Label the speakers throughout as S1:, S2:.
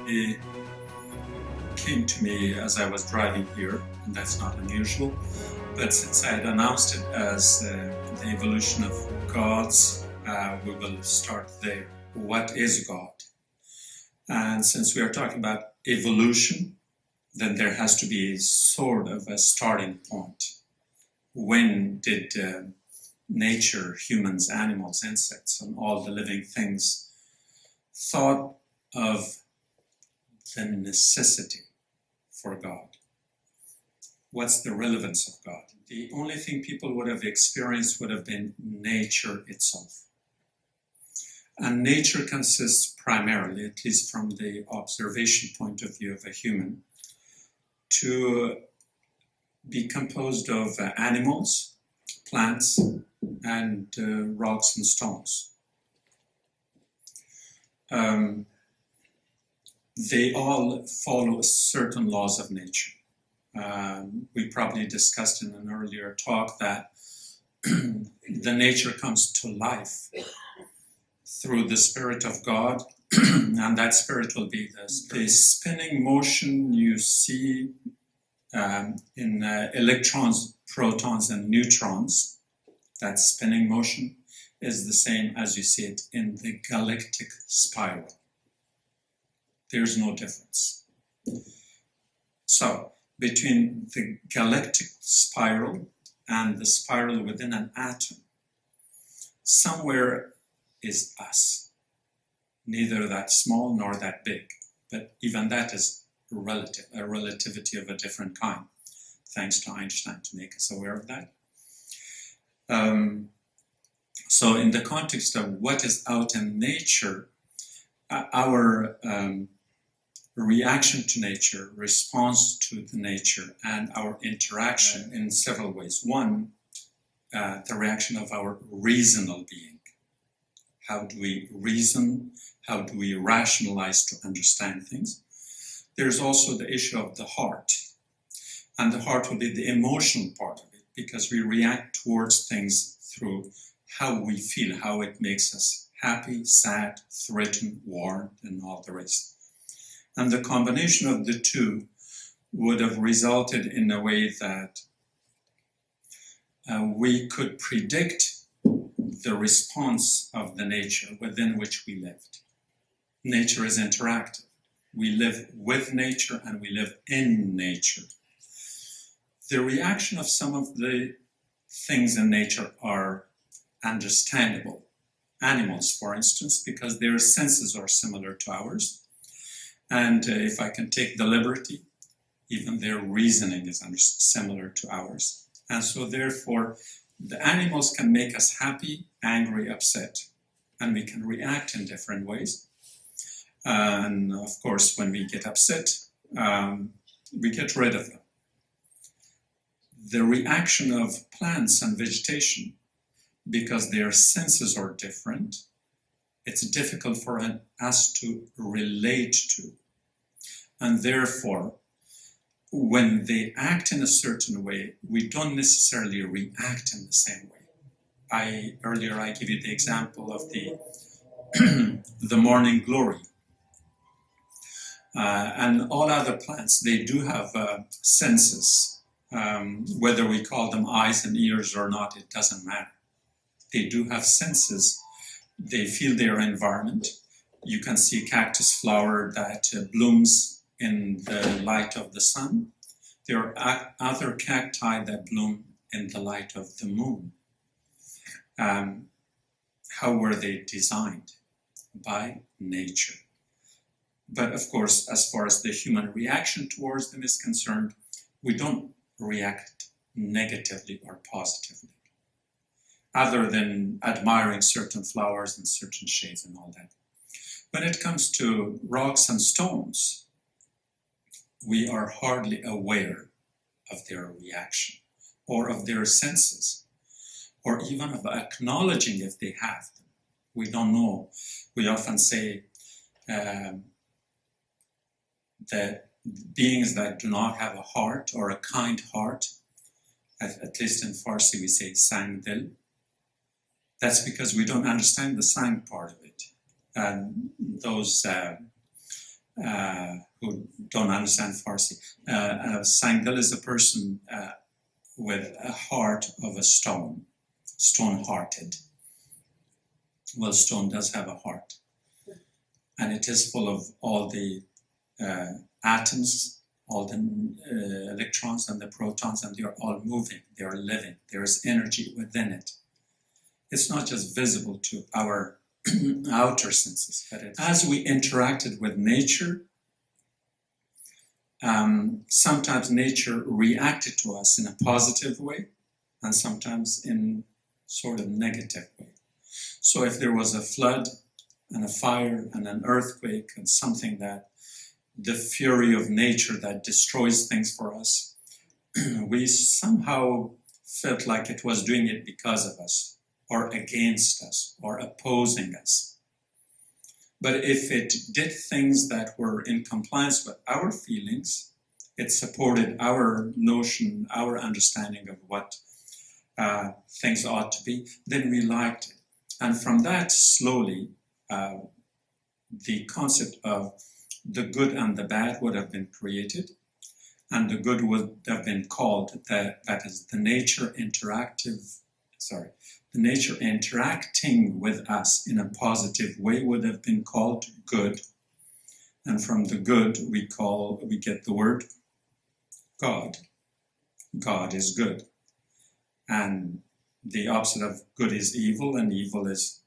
S1: It came to me as I was driving here, and that's not unusual. But since I had announced it as the evolution of gods, we will start there. What is God? And since we are talking about evolution, then there has to be sort of a starting point. When did nature, humans, animals, insects, and all the living things thought of the necessity for God? What's the relevance of God? The only thing people would have experienced would have been nature itself. And nature consists primarily, at least from the observation point of view of a human, to be composed of animals, plants, and rocks and stones. They all follow certain laws of nature. We probably discussed in an earlier talk that the nature comes to life through the Spirit of God, and that Spirit will be the spinning motion you see in electrons, protons, and neutrons. That spinning motion is the same as you see it in the galactic spiral. There's no difference. So, between the galactic spiral and the spiral within an atom, somewhere is us. Neither that small nor that big, but even that is relative, a relativity of a different kind, thanks to Einstein to make us aware of that. So in the context of what is out in nature, our reaction to nature, response to the nature, and our interaction in several ways. One, the reaction of our reasonal being. How do we reason? How do we rationalize to understand things? There's also the issue of the heart. And the heart will be the emotional part of it, because we react towards things through how we feel, how it makes us happy, sad, threatened, warned, and all the rest. And the combination of the two would have resulted in a way that we could predict the response of the nature within which we lived. Nature is interactive. We live with nature and we live in nature. The reaction of some of the things in nature are understandable. Animals, for instance, because their senses are similar to ours. And if I can take the liberty, even their reasoning is similar to ours. And so therefore, the animals can make us happy, angry, upset, and we can react in different ways. And of course, when we get upset, we get rid of them. The reaction of plants and vegetation, because their senses are different, it's difficult for us to relate to. And therefore, when they act in a certain way, we don't necessarily react in the same way. Earlier I gave you the example of the morning glory. And all other plants, they do have senses. Whether we call them eyes and ears or not, it doesn't matter. They do have senses. They feel their environment. You can see a cactus flower that blooms in the light of the sun. There are other cacti that bloom in the light of the moon. How were they designed? By nature. But of course, as far as the human reaction towards them is concerned, we don't react negatively or positively, other than admiring certain flowers and certain shades and all that. When it comes to rocks and stones, we are hardly aware of their reaction or of their senses, or even of acknowledging if they have them. We don't know. We often say that beings that do not have a heart or a kind heart, at least in Farsi we say sang dil. That's because we don't understand the sang part of it. And those who don't understand Farsi. Sangdil is a person with a heart of a stone, stone-hearted. Well, stone does have a heart, and it is full of all the atoms, all the electrons and the protons, and they are all moving, they are living, there is energy within it. It's not just visible to our outer senses, but as we interacted with nature, sometimes nature reacted to us in a positive way, and sometimes in sort of negative way. So if there was a flood and a fire and an earthquake and something that the fury of nature that destroys things for us, we somehow felt like it was doing it because of us, or against us, or opposing us. But if it did things that were in compliance with our feelings, it supported our notion, our understanding of what things ought to be, then we liked it. And from that, slowly, the concept of the good and the bad would have been created, and the good would have been called, that is, the nature interacting with us in a positive way would have been called good. And from the good, we get the word God. God is good. And the opposite of good is evil, and evil is,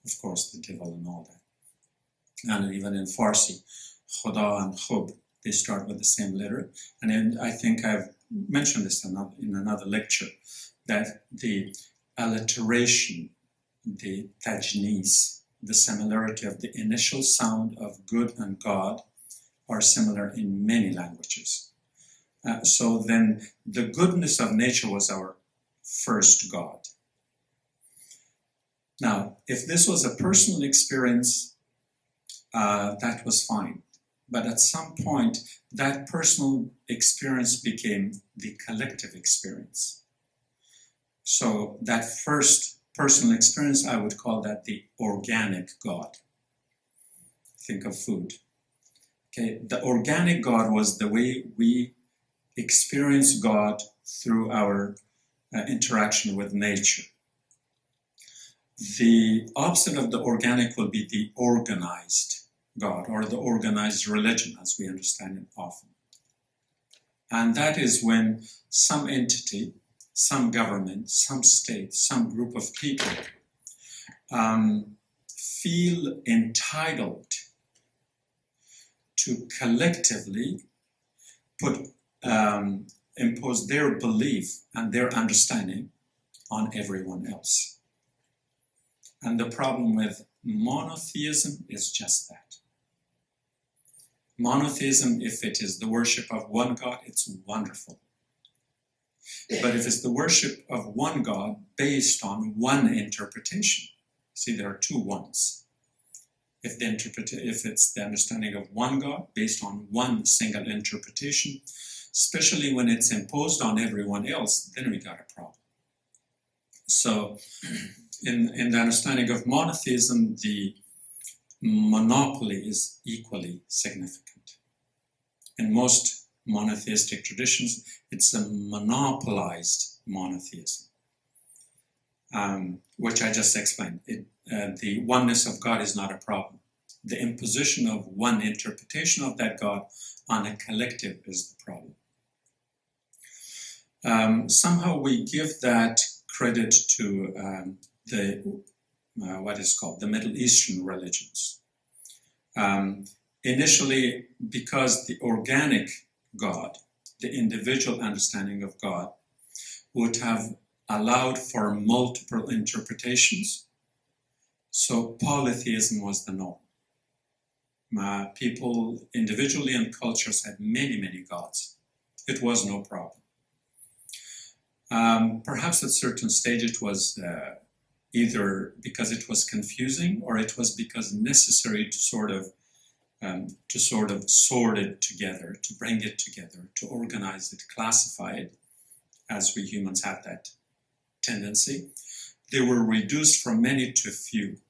S1: of course, the devil and all that. And even in Farsi, Khuda and Khub, they start with the same letter. And I think I've mentioned this in another lecture, that the alliteration, the tajnis, the similarity of the initial sound of good and God are similar in many languages. So then the goodness of nature was our first God. Now, if this was a personal experience, that was fine. But at some point, that personal experience became the collective experience. So that first personal experience, I would call that the organic God. Think of food. Okay, the organic God was the way we experience God through our interaction with nature. The opposite of the organic will be the organized God, or the organized religion, as we understand it often. And that is when some entity, some government, some state, some group of people feel entitled to collectively impose their belief and their understanding on everyone else. And the problem with monotheism is just that. Monotheism, if it is the worship of one God, it's wonderful. But if it's the worship of one God based on one interpretation, see, there are two ones. If it's the understanding of one God based on one single interpretation, especially when it's imposed on everyone else, then we got a problem. So in the understanding of monotheism, the monopoly is equally significant. In most monotheistic traditions, it's a monopolized monotheism, which I just explained. The oneness of God is not a problem. The imposition of one interpretation of that God on a collective is the problem. Somehow we give that credit to what is called the Middle Eastern religions. Initially, because the organic God, the individual understanding of God, would have allowed for multiple interpretations, so polytheism was the norm. People individually and cultures had many, many gods. It was no problem. Perhaps at a certain stage it was either because it was confusing, or it was because necessary to sort of sort it together, to bring it together, to organize it, classify it, as we humans have that tendency. They were reduced from many to few.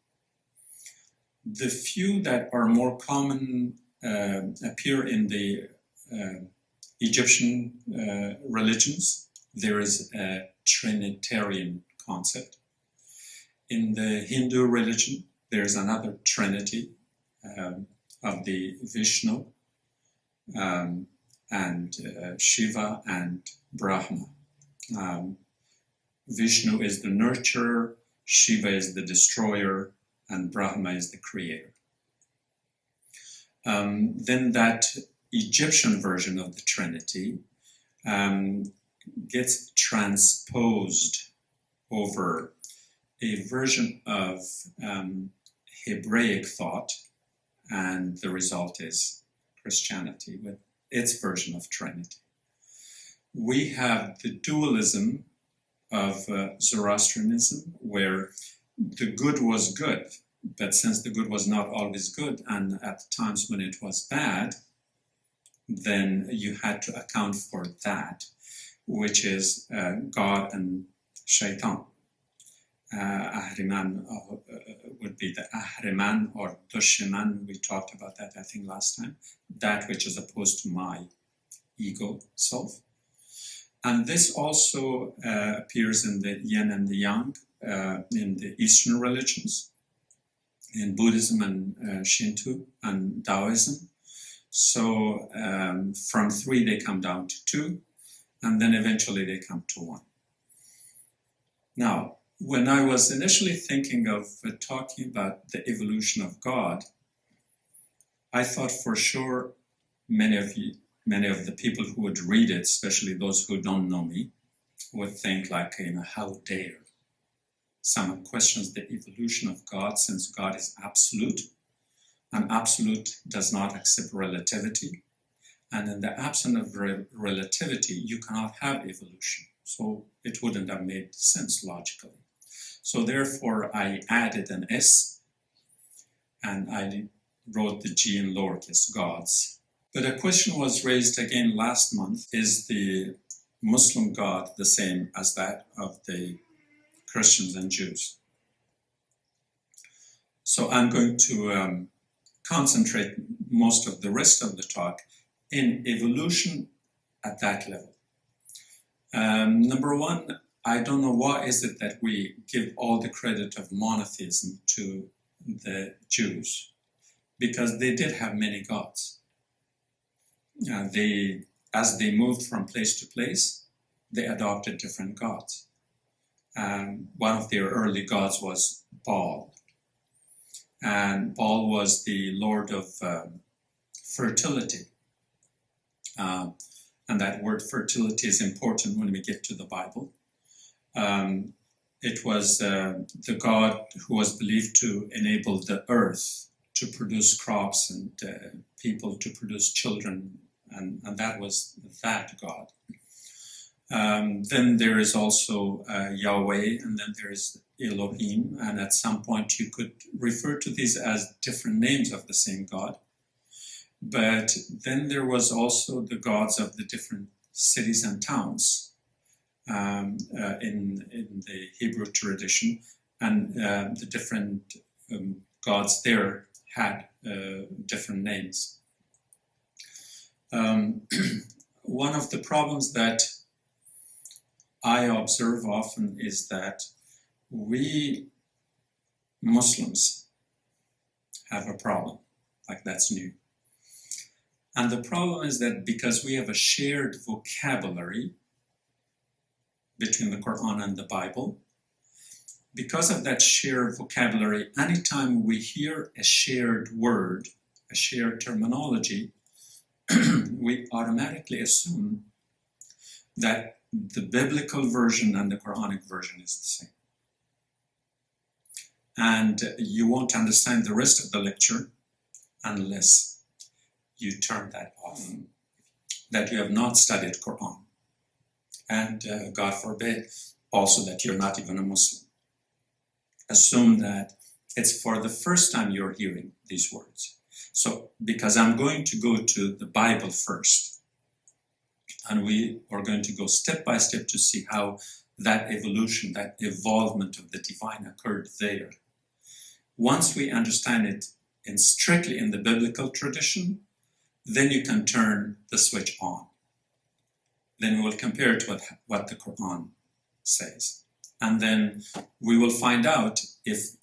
S1: The few that are more common appear in the Egyptian religions. There is a Trinitarian concept. In the Hindu religion, there is another Trinity of the Vishnu and Shiva and Brahma. Vishnu is the nurturer, Shiva is the destroyer, and Brahma is the creator. Then that Egyptian version of the Trinity gets transposed over a version of Hebraic thought, and the result is Christianity with its version of Trinity. We have the dualism of Zoroastrianism, where the good was good, but since the good was not always good, and at times when it was bad, then you had to account for that, which is God and Shaitan. Ahriman would be the Ahriman or Dushiman. We talked about that, I think, last time. That which is opposed to my ego self. And this also appears in the yin and the yang in the Eastern religions, in Buddhism and Shinto and Taoism. So from 3 they come down to 2, and then eventually they come to 1. Now, when I was initially thinking of talking about the evolution of God, I thought for sure many of the people who would read it, especially those who don't know me, would think like, how dare someone questions the evolution of God, since God is absolute, and absolute does not accept relativity. And in the absence of relativity, you cannot have evolution. So it wouldn't have made sense logically. So therefore, I added an S, and I wrote the G in lowercase, gods. But a question was raised again last month: is the Muslim God the same as that of the Christians and Jews? So I'm going to concentrate most of the rest of the talk in evolution at that level. Number one, I don't know why is it that we give all the credit of monotheism to the Jews, because they did have many gods. As they moved from place to place, they adopted different gods. One of their early gods was Baal. And Baal was the lord of fertility. And that word fertility is important when we get to the Bible. It was the god who was believed to enable the earth to produce crops and people to produce children, and that was that god. Then there is also Yahweh, and then there is Elohim, and at some point you could refer to these as different names of the same God. But then there was also the gods of the different cities and towns in the Hebrew tradition, and the different gods there had different names. One of the problems that I observe often is that we Muslims have a problem, like that's new. And the problem is that because we have a shared vocabulary between the Qur'an and the Bible, because of that shared vocabulary, anytime we hear a shared word, a shared terminology, we automatically assume that the biblical version and the Quranic version is the same. And you won't understand the rest of the lecture unless you turn that off, that you have not studied Quran. And God forbid also that you're not even a Muslim. Assume that it's for the first time you're hearing these words. So, because I'm going to go to the Bible first, and we are going to go step by step to see how that evolution, that evolvement of the divine occurred there. Once we understand it strictly in the biblical tradition, then you can turn the switch on. Then we will compare it with what the Qur'an says. And then we will find out if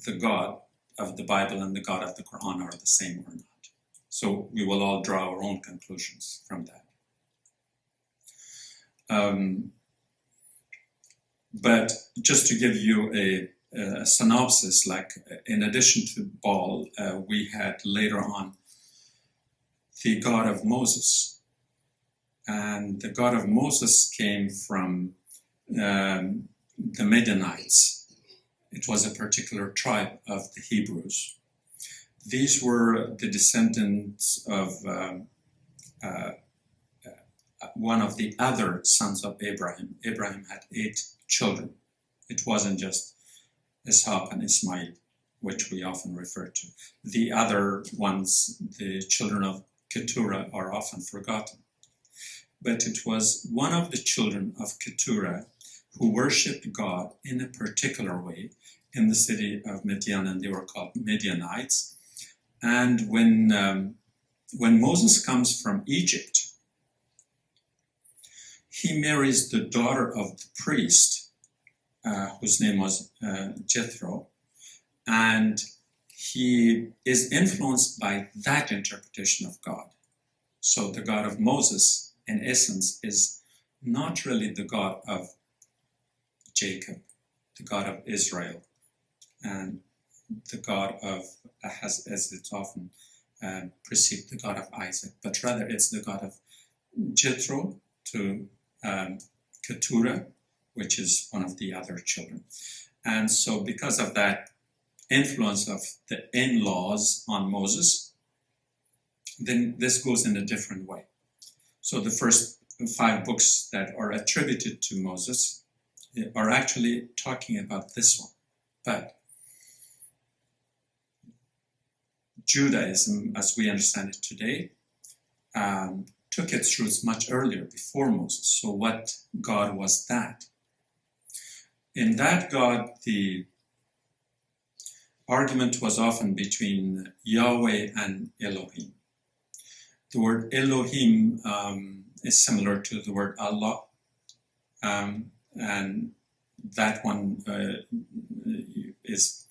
S1: the God of the Bible and the God of the Qur'an are the same or not. So we will all draw our own conclusions from that. But just to give you a synopsis, like in addition to Baal, we had later on the God of Moses. And the God of Moses came from the Midianites. It was a particular tribe of the Hebrews. These were the descendants of one of the other sons of Abraham. Abraham had 8 children. It wasn't just Ishaq and Ismail, which we often refer to. The other ones, the children of Keturah, are often forgotten. But it was one of the children of Keturah who worshipped God in a particular way in the city of Midian, and they were called Midianites. And when Moses comes from Egypt, he marries the daughter of the priest, whose name was Jethro, and he is influenced by that interpretation of God. So the God of Moses, in essence, is not really the God of Jacob, the God of Israel, and the God of, as it's often perceived, the God of Isaac, but rather it's the God of Jethro to Keturah, which is one of the other children. And so because of that influence of the in-laws on Moses, then this goes in a different way. So the first 5 books that are attributed to Moses are actually talking about this one. But Judaism, as we understand it today, took its roots much earlier, before Moses. So what God was that? In that God, the argument was often between Yahweh and Elohim. The word Elohim is similar to the word Allah, and that one is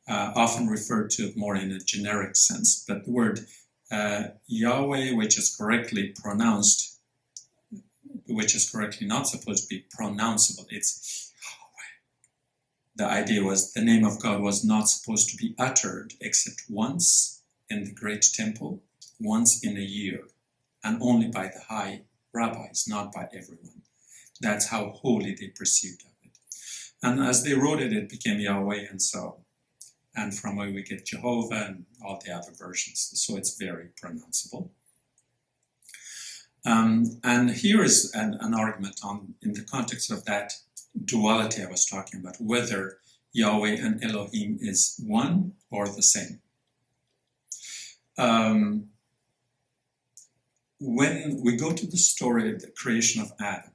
S1: often referred to more in a generic sense. But the word Yahweh, which is correctly pronounced, which is correctly not supposed to be pronounceable, it's Yahweh. The idea was the name of God was not supposed to be uttered except once in the great temple, once in a year, and only by the high rabbis, not by everyone. That's how holy they perceived of it. And as they wrote it, it became Yahweh, and so. And from where we get Jehovah and all the other versions. So it's very pronounceable. And here is an argument in the context of that duality I was talking about, whether Yahweh and Elohim is one or the same. When we go to the story of the creation of Adam,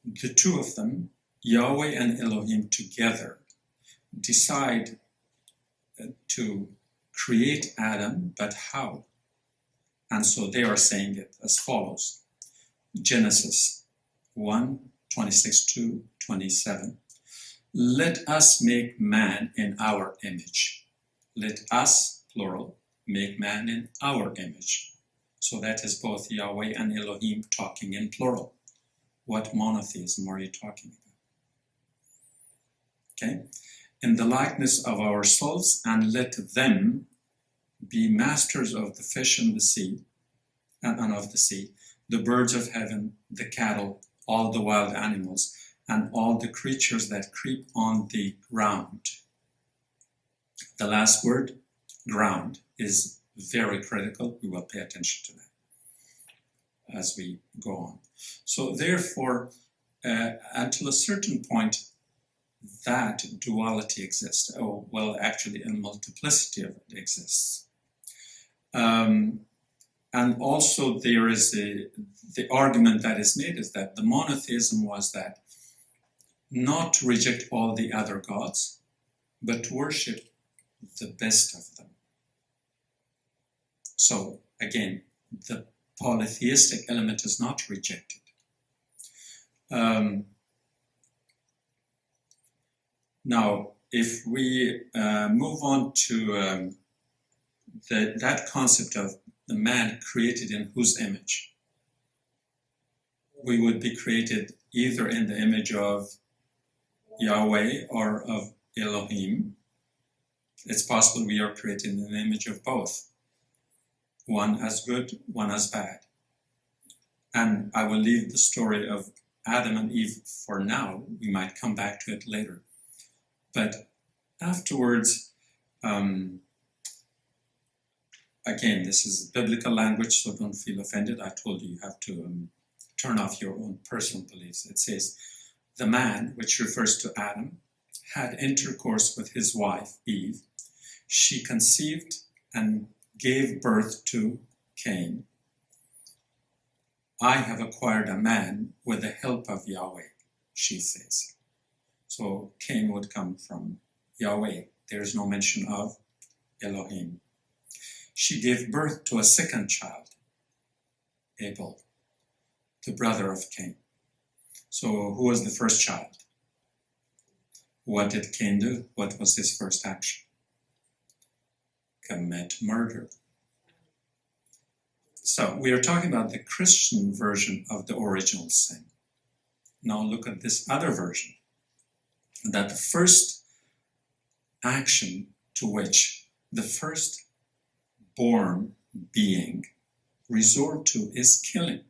S1: the two of them, Yahweh and Elohim together, decide to create Adam, but how? And so they are saying it as follows. Genesis 1, 26-27. Let us make man in our image. Let us, plural, make man in our image. So that is both Yahweh and Elohim talking in plural. What monotheism are you talking about? Okay? In the likeness of ourselves, and let them be masters of the fish in the sea, and of the sea, the birds of heaven, the cattle, all the wild animals, and all the creatures that creep on the ground. The last word, ground, is very critical. We will pay attention to that as we go on. So therefore, until a certain point, that duality exists. Oh, well, actually, a multiplicity of it exists. And also there is the argument that is made is that the monotheism was that not to reject all the other gods, but to worship the best of them. So again, the polytheistic element is not rejected. Now, if we move on to that concept of the man created in whose image, we would be created either in the image of Yahweh or of Elohim. It's possible we are created in the image of both, one as good, one as bad. And I will leave the story of Adam and Eve for now. We might come back to it later. But afterwards, again, this is biblical language, so don't feel offended. I told you have to turn off your own personal beliefs. It says, the man, which refers to Adam, had intercourse with his wife, Eve. She conceived and gave birth to Cain. I have acquired a man with the help of Yahweh, she says. So Cain would come from Yahweh. There is no mention of Elohim. She gave birth to a second child, Abel, the brother of Cain. So who was the first child? What did Cain do? What was his first action? Commit murder. So we are talking about the Christian version of the original sin. Now look at this other version. That the first action to which the first born being resort to is killing.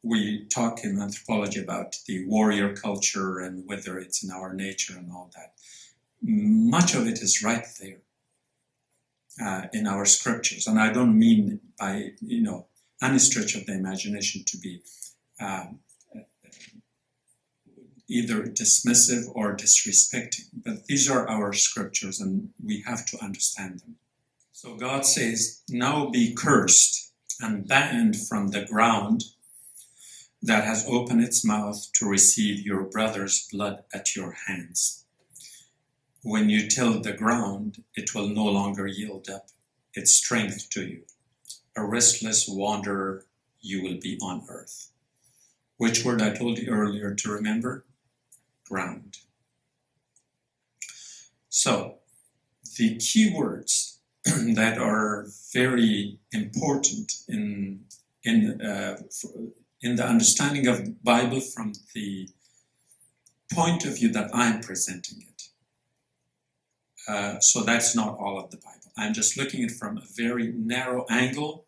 S1: We talk in anthropology about the warrior culture and whether it's in our nature and all that. Much of it is right there in our scriptures. And I don't mean by, any stretch of the imagination to be either dismissive or disrespecting. But these are our scriptures and we have to understand them. So God says, now be cursed and banned from the ground that has opened its mouth to receive your brother's blood at your hands. When you till the ground, it will no longer yield up its strength to you. A restless wanderer you will be on earth. Which word I told you earlier to remember? Ground. So, the key words that are very important in the understanding of the Bible from the point of view that I'm presenting it. So that's not all of the Bible. I'm just looking at it from a very narrow angle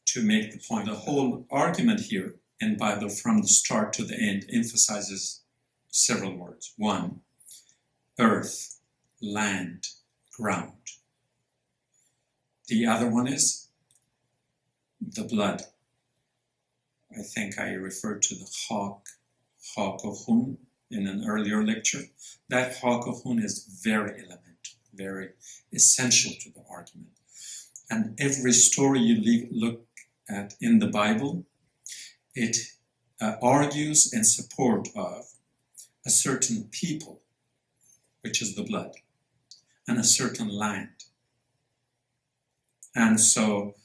S1: to make the point. The whole argument here in Bible from the start to the end emphasizes several words. One, earth, land, ground. The other one is the blood. I think I referred to the Hakohun in an earlier lecture. That Hakohun is very elemental, very essential to the argument. And every story you look at in the Bible, it argues in support of a certain people, which is the blood, and a certain land. And so,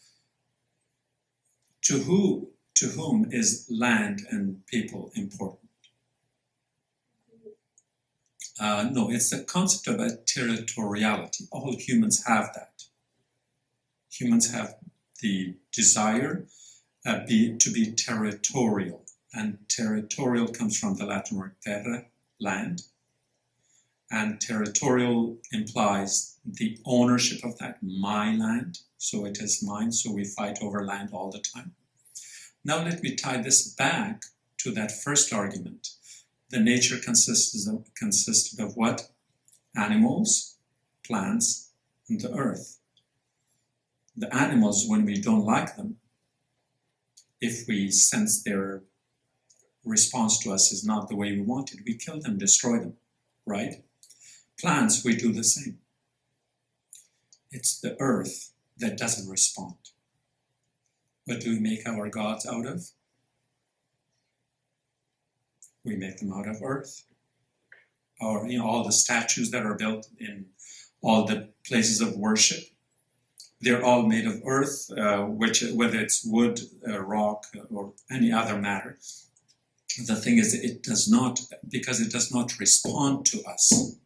S1: to whom is land and people important? No, it's the concept of a territoriality. All humans have that. Humans have the desire to be territorial. And territorial comes from the Latin word terra, land. And territorial implies the ownership of that, my land. So it is mine, so we fight over land all the time. Now let me tie this back to that first argument. The nature consisted of what? Animals, plants, and the earth. The animals, when we don't like them, if we sense their response to us is not the way we want it, we kill them, destroy them, right? Plants, we do the same. It's the earth that doesn't respond. What do we make our gods out of? We make them out of earth. Or all the statues that are built in all the places of worship, They're all made of earth, whether it's wood, rock, or any other matter. The thing is, it does not, because it does not respond to us.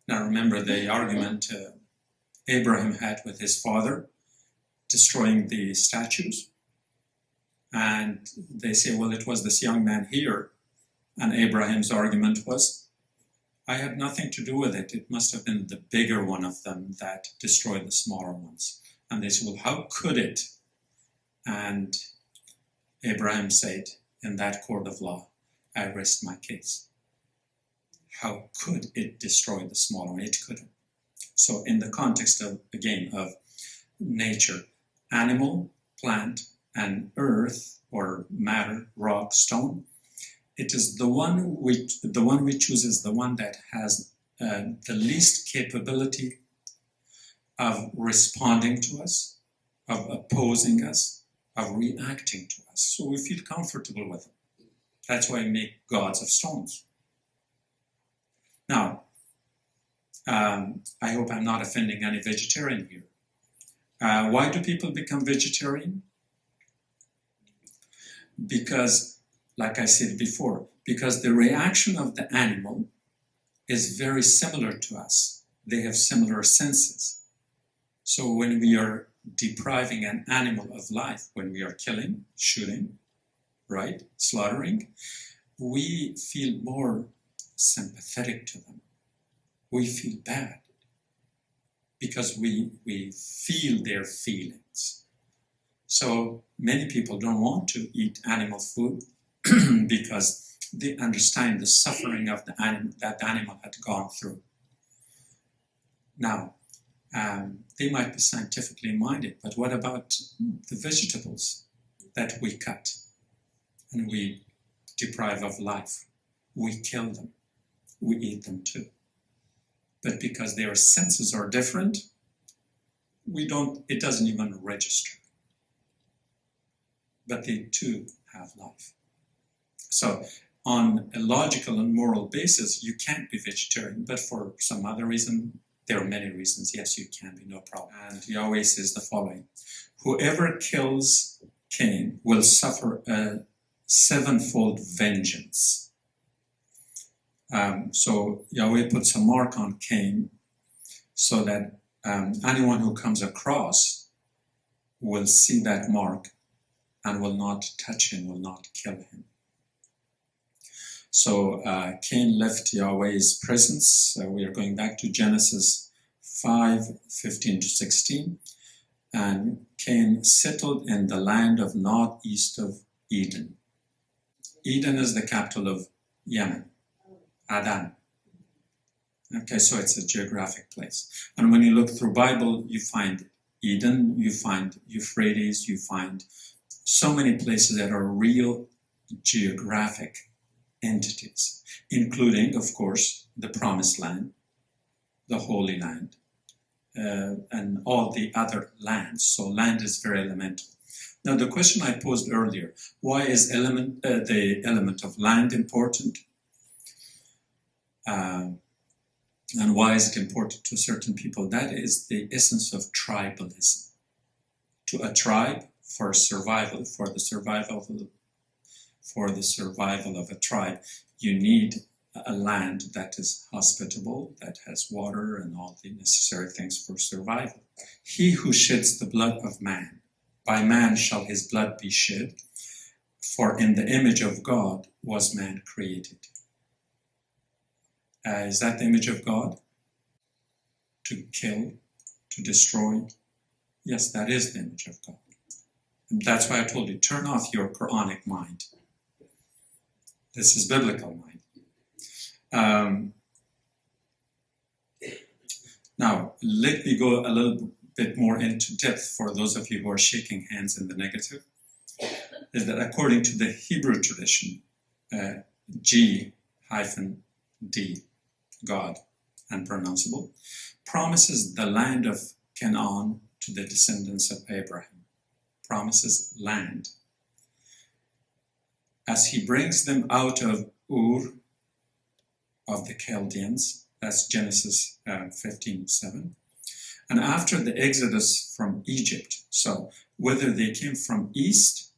S1: Now remember the argument Abraham had with his father, destroying the statues. And they say, well, it was this young man here. And Abraham's argument was, I had nothing to do with it. It must have been the bigger one of them that destroyed the smaller ones. And they said, well, how could it? And Abraham said, in that court of law, I rest my case. How could it destroy the smaller one? It couldn't. So in the context of, again, of nature, animal, plant, and earth, or matter, rock, stone, it is the one we choose is the one that has the least capability of responding to us, of opposing us, of reacting to us. So we feel comfortable with them. That's why we make gods of stones. Now, I hope I'm not offending any vegetarian here. Why do people become vegetarian? Because, like I said before, because the reaction of the animal is very similar to us. They have similar senses. So when we are depriving an animal of life, when we are killing, shooting, right, slaughtering, we feel more sympathetic to them. We feel bad because we feel their feelings. So many people don't want to eat animal food because they understand the suffering of the animal that the animal had gone through. Now, they might be scientifically minded, but what about the vegetables that we cut and we deprive of life? We kill them. We eat them too. But because their senses are different, it doesn't even register. But they too have life. So on a logical and moral basis, you can't be vegetarian, but for some other reason, there are many reasons, yes, you can be, no problem. And Yahweh says the following, whoever kills Cain will suffer a sevenfold vengeance. So Yahweh puts a mark on Cain so that anyone who comes across will see that mark and will not touch him, will not kill him. So Cain left Yahweh's presence. We are going back to Genesis 5:15-16. And Cain settled in the land of northeast of Eden. Eden is the capital of Yemen, Adan. Okay, so it's a geographic place. And when you look through Bible, you find Eden, you find Euphrates, you find so many places that are real geographic entities, including, of course, the Promised Land, the Holy Land, and all the other lands. So land is very elemental. Now, the question I posed earlier, why is the element of land important? And why is it important to certain people? That is the essence of tribalism. To a tribe, for survival, for the survival of a tribe, you need a land that is hospitable, that has water and all the necessary things for survival. He who sheds the blood of man, by man shall his blood be shed, for in the image of God was man created. Is that the image of God? To kill, to destroy? Yes, that is the image of God. And that's why I told you, turn off your Quranic mind. This is biblical mind. Now, let me go a little bit more into depth for those of you who are shaking hands in the negative. Is that according to the Hebrew tradition, G-D, God, unpronounceable, promises the land of Canaan to the descendants of Abraham. Promises land. As he brings them out of Ur of the Chaldeans, that's Genesis 15:7, And after the exodus from Egypt, so whether they came from east,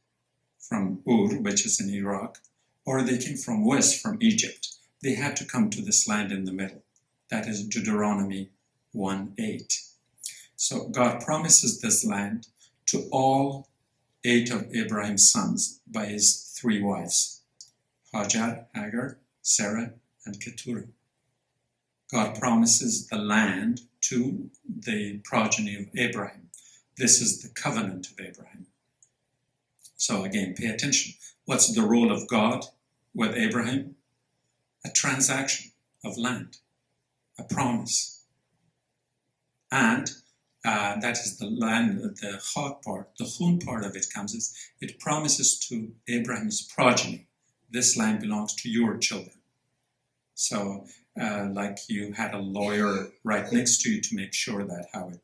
S1: from Ur, which is in Iraq, or they came from west, from Egypt, they had to come to this land in the middle. That is Deuteronomy 1:8. So God promises this land to all 8 of Abraham's sons by his 3 wives, Hajar, Hagar, Sarah, and Keturah. God promises the land to the progeny of Abraham. This is the covenant of Abraham. So again, pay attention. What's the role of God with Abraham? A transaction of land, a promise. And that is the land, the hot part, the hun part of it comes is, it promises to Abraham's progeny, this land belongs to your children. So like you had a lawyer right next to you to make sure that how it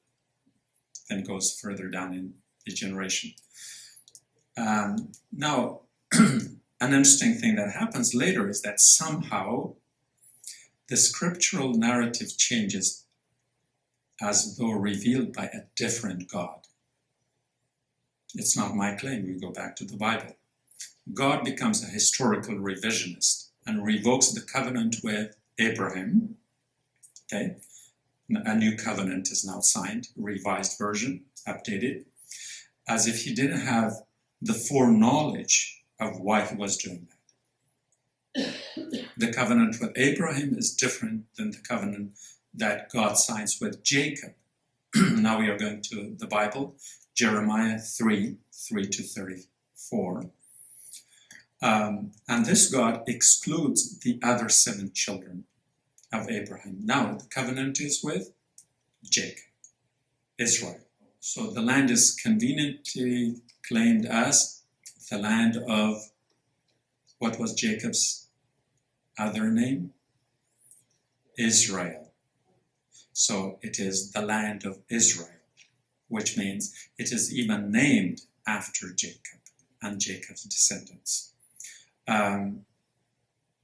S1: then goes further down in the generation. Now, an interesting thing that happens later is that somehow the scriptural narrative changes as though revealed by a different God. It's not my claim, we go back to the Bible. God becomes a historical revisionist and revokes the covenant with Abraham. Okay, a new covenant is now signed, revised version, updated, as if he didn't have the foreknowledge of why he was doing that. The covenant with Abraham is different than the covenant that God signs with Jacob. Now we are going to the Bible, Jeremiah 3:3-34. And this God excludes the other 7 children of Abraham. Now the covenant is with Jacob, Israel. So the land is conveniently claimed as the land of, what was Jacob's other name? Israel. So it is the land of Israel, which means it is even named after Jacob and Jacob's descendants.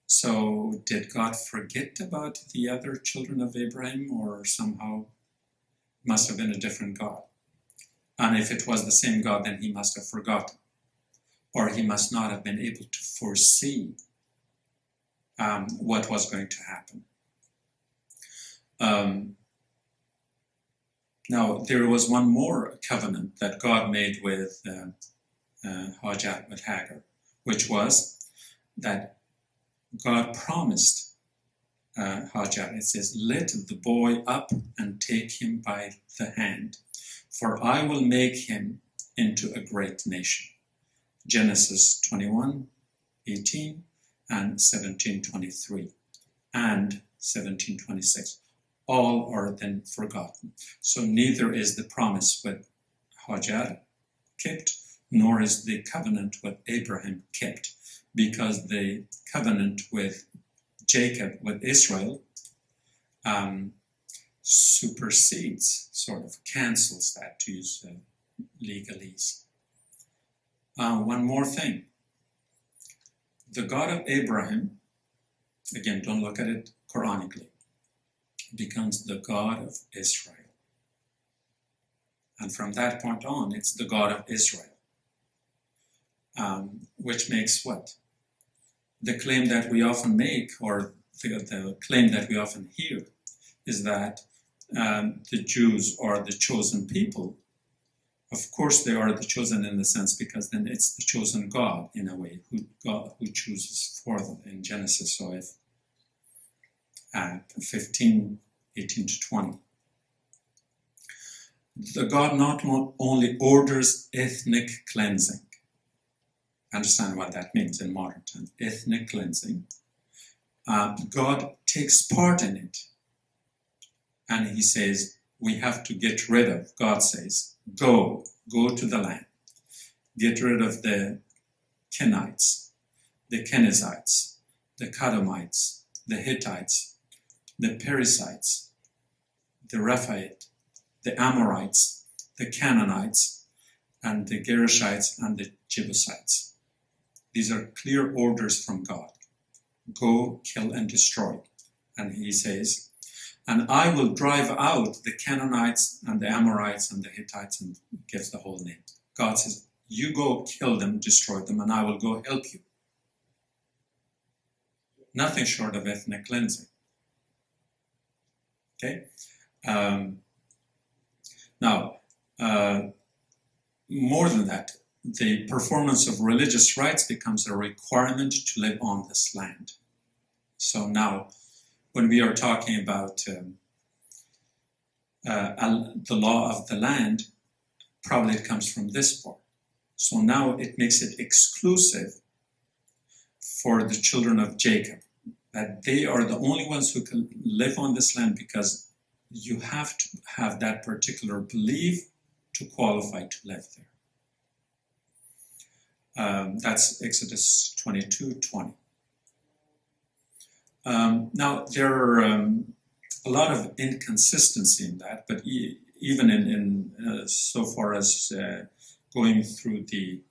S1: So did God forget about the other children of Abraham, or somehow must have been a different God? And if it was the same God, then he must have forgotten, or he must not have been able to foresee what was going to happen. Now, there was one more covenant that God made with Hajar, with Hagar, which was that God promised Hajar, it says, "Let the boy up and take him by the hand, for I will make him into a great nation." Genesis 21:18 and 17:23 and 17:26. All are then forgotten. So neither is the promise with Hajar kept, nor is the covenant with Abraham kept, because the covenant with Jacob, with Israel, supersedes, sort of cancels that, to use legalese. One more thing. The God of Abraham, again, don't look at it Quranically, becomes the God of Israel. And from that point on, it's the God of Israel. Which makes what? The claim that we often make, or the claim that we often hear, is that the Jews are the chosen people. Of course they are the chosen in the sense, because then it's the chosen God, in a way, who chooses for them in Genesis. So if 15:18-20. The God not only orders ethnic cleansing. Understand what that means in modern times. Ethnic cleansing. God takes part in it. And he says, we have to get rid of, God says, go to the land. Get rid of the Kenites, the Kenizzites, the Kadamites, the Hittites, the Perizzites, the Rephaite, the Amorites, the Canaanites, and the Gerishites, and the Jebusites. These are clear orders from God. Go, kill, and destroy. And he says, And I will drive out the Canaanites and the Amorites and the Hittites, and gives the whole name. God says, you go kill them, destroy them, and I will go help you. Nothing short of ethnic cleansing. Okay? Now, more than that, the performance of religious rites becomes a requirement to live on this land. So now, when we are talking about the law of the land, probably it comes from this part. So now it makes it exclusive for the children of Jacob, that they are the only ones who can live on this land, because you have to have that particular belief to qualify to live there. That's Exodus 22:20. Now, there are a lot of inconsistency in that, but even in so far as going through the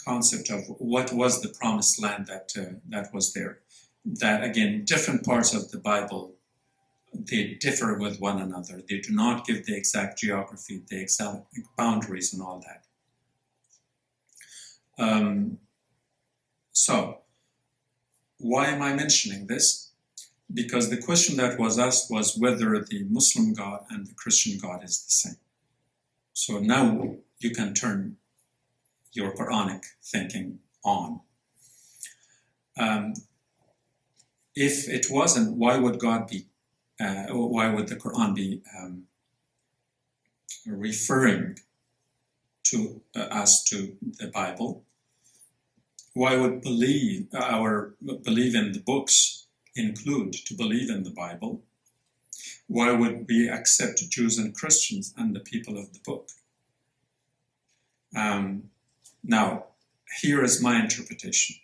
S1: concept of what was the promised land that was there, that again, different parts of the Bible, they differ with one another. They do not give the exact geography, the exact boundaries and all that. So, why am I mentioning this? Because the question that was asked was whether the Muslim God and the Christian God is the same. So now you can turn your Quranic thinking on. If it wasn't, why would God be, why would the Quran be referring to us to the Bible? Why would believe in the books include to believe in the Bible? Why would we accept Jews and Christians and the people of the book? Now, here is my interpretation.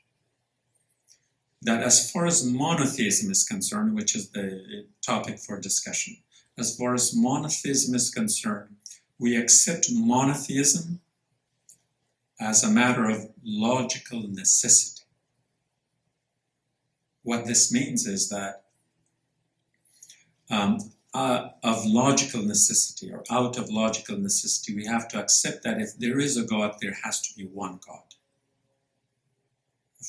S1: That as far as monotheism is concerned, which is the topic for discussion, as far as monotheism is concerned, we accept monotheism as a matter of logical necessity. What this means is that of logical necessity, or out of logical necessity, we have to accept that if there is a God, there has to be one God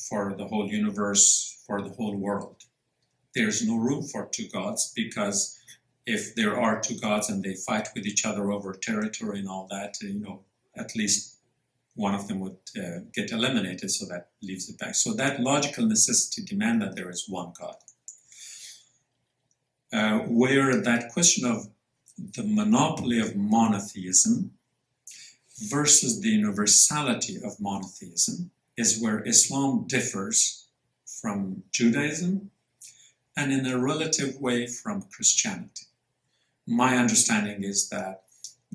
S1: for the whole universe, for the whole world. There's no room for two gods, because if there are two gods and they fight with each other over territory and all that, at least one of them would get eliminated, so that leaves it back. So that logical necessity demands that there is one God. Where that question of the monopoly of monotheism versus the universality of monotheism is where Islam differs from Judaism, and in a relative way from Christianity. My understanding is that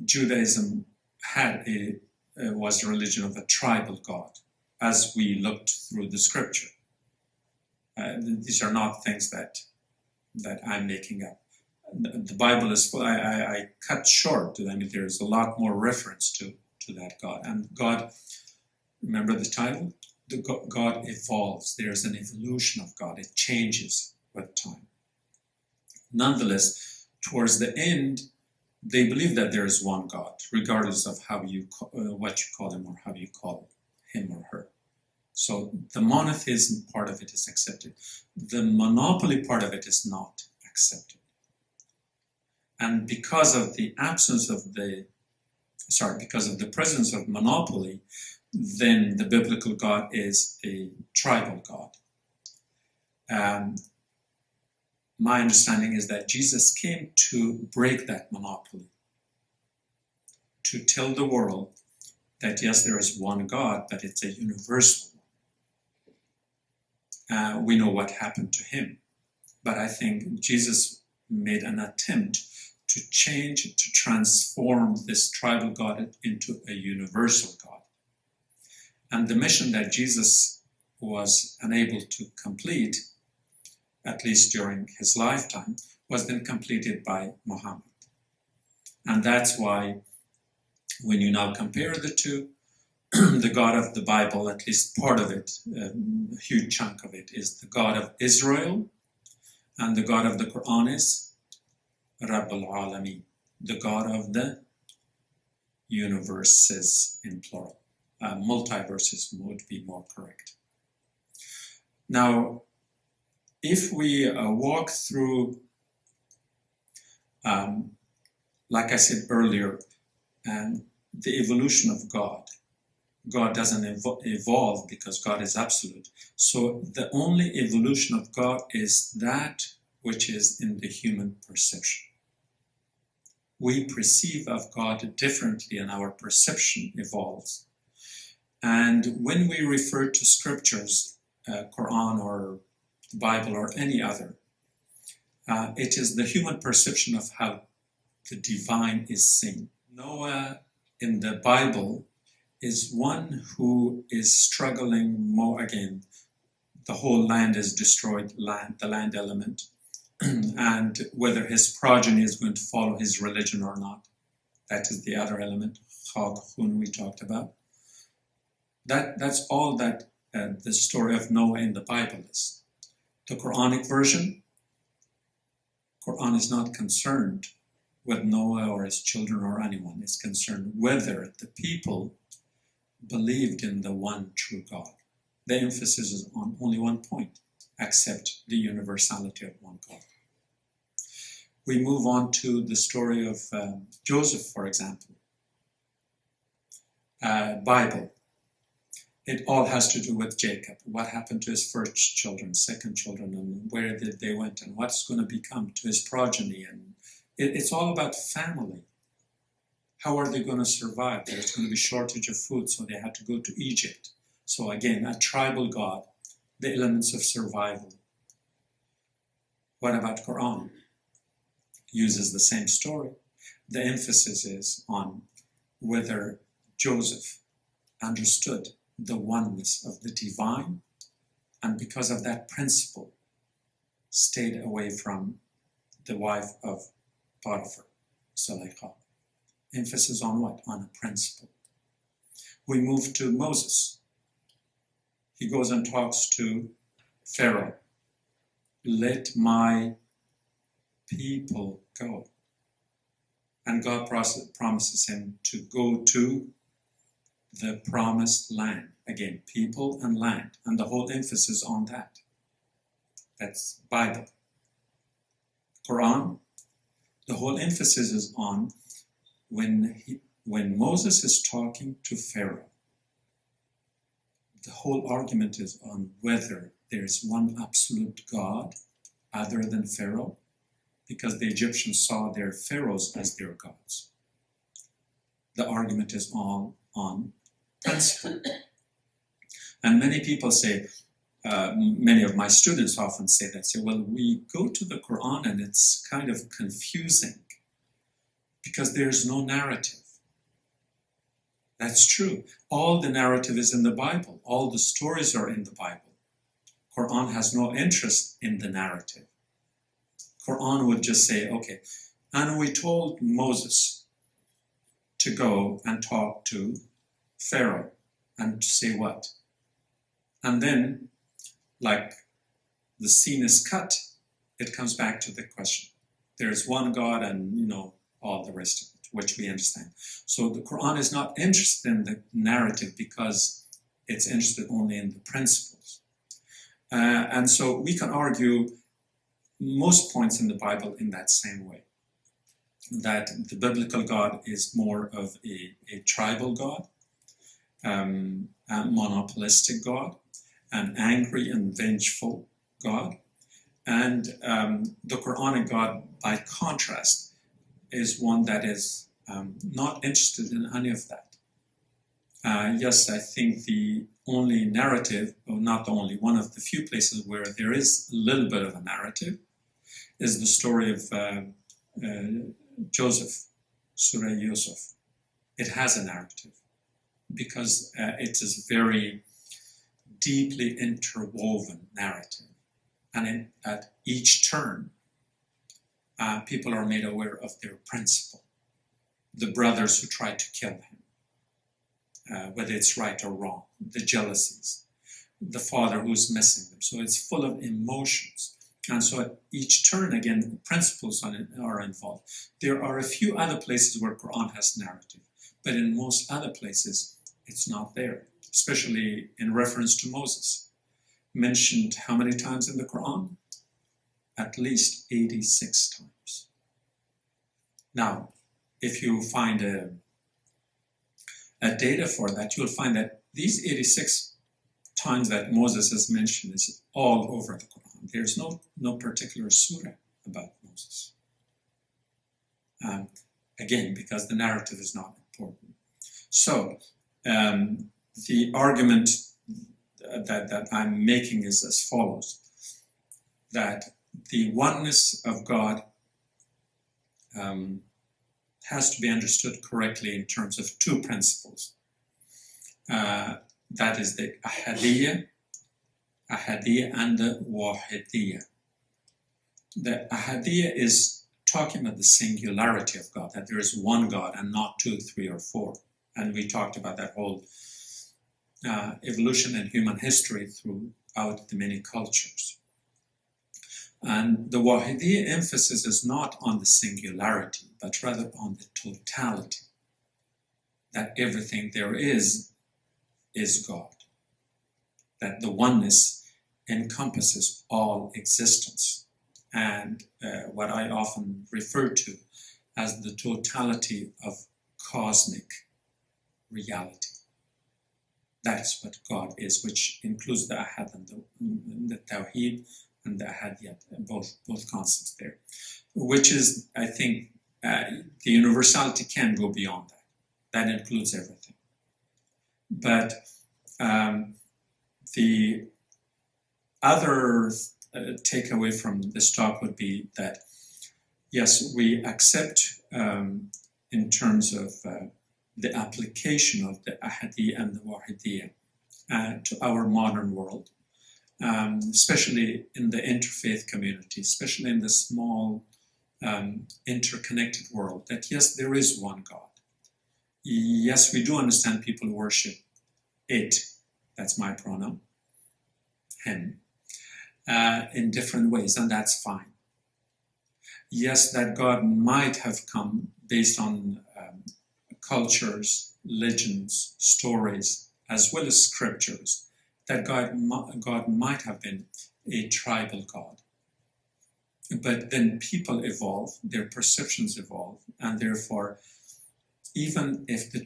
S1: Judaism was a religion of a tribal God, as we looked through the scripture. These are not things that I'm making up. The Bible is full. I cut short. I mean, there's a lot more reference to that God. And God, remember the title? God evolves. There's an evolution of God. It changes with time. Nonetheless, towards the end, they believe that there is one God, regardless of how what you call him or how you call him or her. So the monotheism part of it is accepted. The monopoly part of it is not accepted. And because of the presence of monopoly, then the biblical God is a tribal God. My understanding is that Jesus came to break that monopoly, to tell the world that yes, there is one God, but it's a universal one. We know what happened to him, but I think Jesus made an attempt to change, to transform this tribal God into a universal God. And the mission that Jesus was unable to complete, at least during his lifetime, was then completed by Muhammad. And that's why when you now compare the two, the God of the Bible, at least part of it, a huge chunk of it, is the God of Israel, and the God of the Quran is Rabbul Alameen, the God of the universes in plural. Multiverses would be more correct. Now, if we walk through, like I said earlier, the evolution of God. God doesn't evolve because God is absolute. So the only evolution of God is that which is in the human perception. We perceive of God differently and our perception evolves. And when we refer to scriptures, Qur'an or the Bible or any other, it is the human perception of how the divine is seen. Noah in the Bible is one who is struggling more again. The whole land is destroyed, the land element, and whether his progeny is going to follow his religion or not. That is the other element, Khun we talked about. That's all that the story of Noah in the Bible is. The Quranic version, Quran is not concerned with Noah or his children or anyone. It's concerned whether the people believed in the one true God. The emphasis is on only one point, accept the universality of one God. We move on to the story of Joseph, for example. Bible. It all has to do with Jacob. What happened to his first children, second children, and where did they went, and what's going to become to his progeny. And it's all about family. How are they going to survive? There's going to be shortage of food, so they had to go to Egypt. So again, a tribal God, the elements of survival. What about Quran? Uses the same story. The emphasis is on whether Joseph understood the oneness of the divine, and because of that principle, stayed away from the wife of Potiphar, Zulaikha. Emphasis on what? On a principle. We move to Moses. He goes and talks to Pharaoh. Let my people go. And God promises him to go to the promised land. Again, people and land. And the whole emphasis on that. That's Bible. Quran, the whole emphasis is on when Moses is talking to Pharaoh. The whole argument is on whether there is one absolute God other than Pharaoh, because the Egyptians saw their pharaohs as their gods. The argument is all on principle. And many people say, many of my students often say that, say, well, we go to the Quran and it's kind of confusing because there's no narrative. That's true. All the narrative is in the Bible. All the stories are in the Bible. Quran has no interest in the narrative. Quran would just say, okay, and we told Moses to go and talk to Pharaoh and to say what? And then, like the scene is cut, it comes back to the question. There's one God and, all the rest of it, which we understand. So the Quran is not interested in the narrative because it's interested only in the principles. And so we can argue most points in the Bible in that same way. That the biblical God is more of a tribal God, a monopolistic God, an angry and vengeful God. And the Quranic God, by contrast, is one that is not interested in any of that. Yes, I think the only narrative, or not the only, one of the few places where there is a little bit of a narrative is the story of Joseph, Surah Yusuf. It has a narrative because it is very deeply interwoven narrative. And at each turn, people are made aware of their principle. The brothers who try to kill him, whether it's right or wrong, the jealousies, the father who's missing them. So it's full of emotions. And so at each turn, again, principles are involved. There are a few other places where Quran has narrative, but in most other places, it's not there, especially in reference to Moses. Mentioned how many times in the Quran? At least 86 times. Now, if you find a data for that, you'll find that these 86 times that Moses is mentioned is all over the Quran. There's no particular surah about Moses. Again, because the narrative is not important. So, the argument that I'm making is as follows, that the oneness of God has to be understood correctly in terms of two principles. That is the ahadiyya and the wahidiyya. The ahadiyya is talking about the singularity of God, that there is one God and not two, three, or four. And we talked about that whole evolution in human history throughout the many cultures. And the wahidiyya emphasis is not on the singularity, but rather on the totality, that everything there is God, that the oneness encompasses all existence, and what I often refer to as the totality of cosmic reality. That is what God is, which includes the ahad and the tawheed and the ahadiyat, both concepts there, which is, I think, the universality can go beyond that. That includes everything. But the other takeaway from this talk would be that, yes, we accept in terms of the application of the ahadiyya and the wahidiyya to our modern world, especially in the interfaith community, especially in the small interconnected world, that yes, there is one God. Yes, we do understand people worship it, that's my pronoun, him, in different ways, and that's fine. Yes, that God might have come based on cultures, legends, stories, as well as scriptures, that God might have been a tribal God. But then people evolve, their perceptions evolve, and therefore, even if the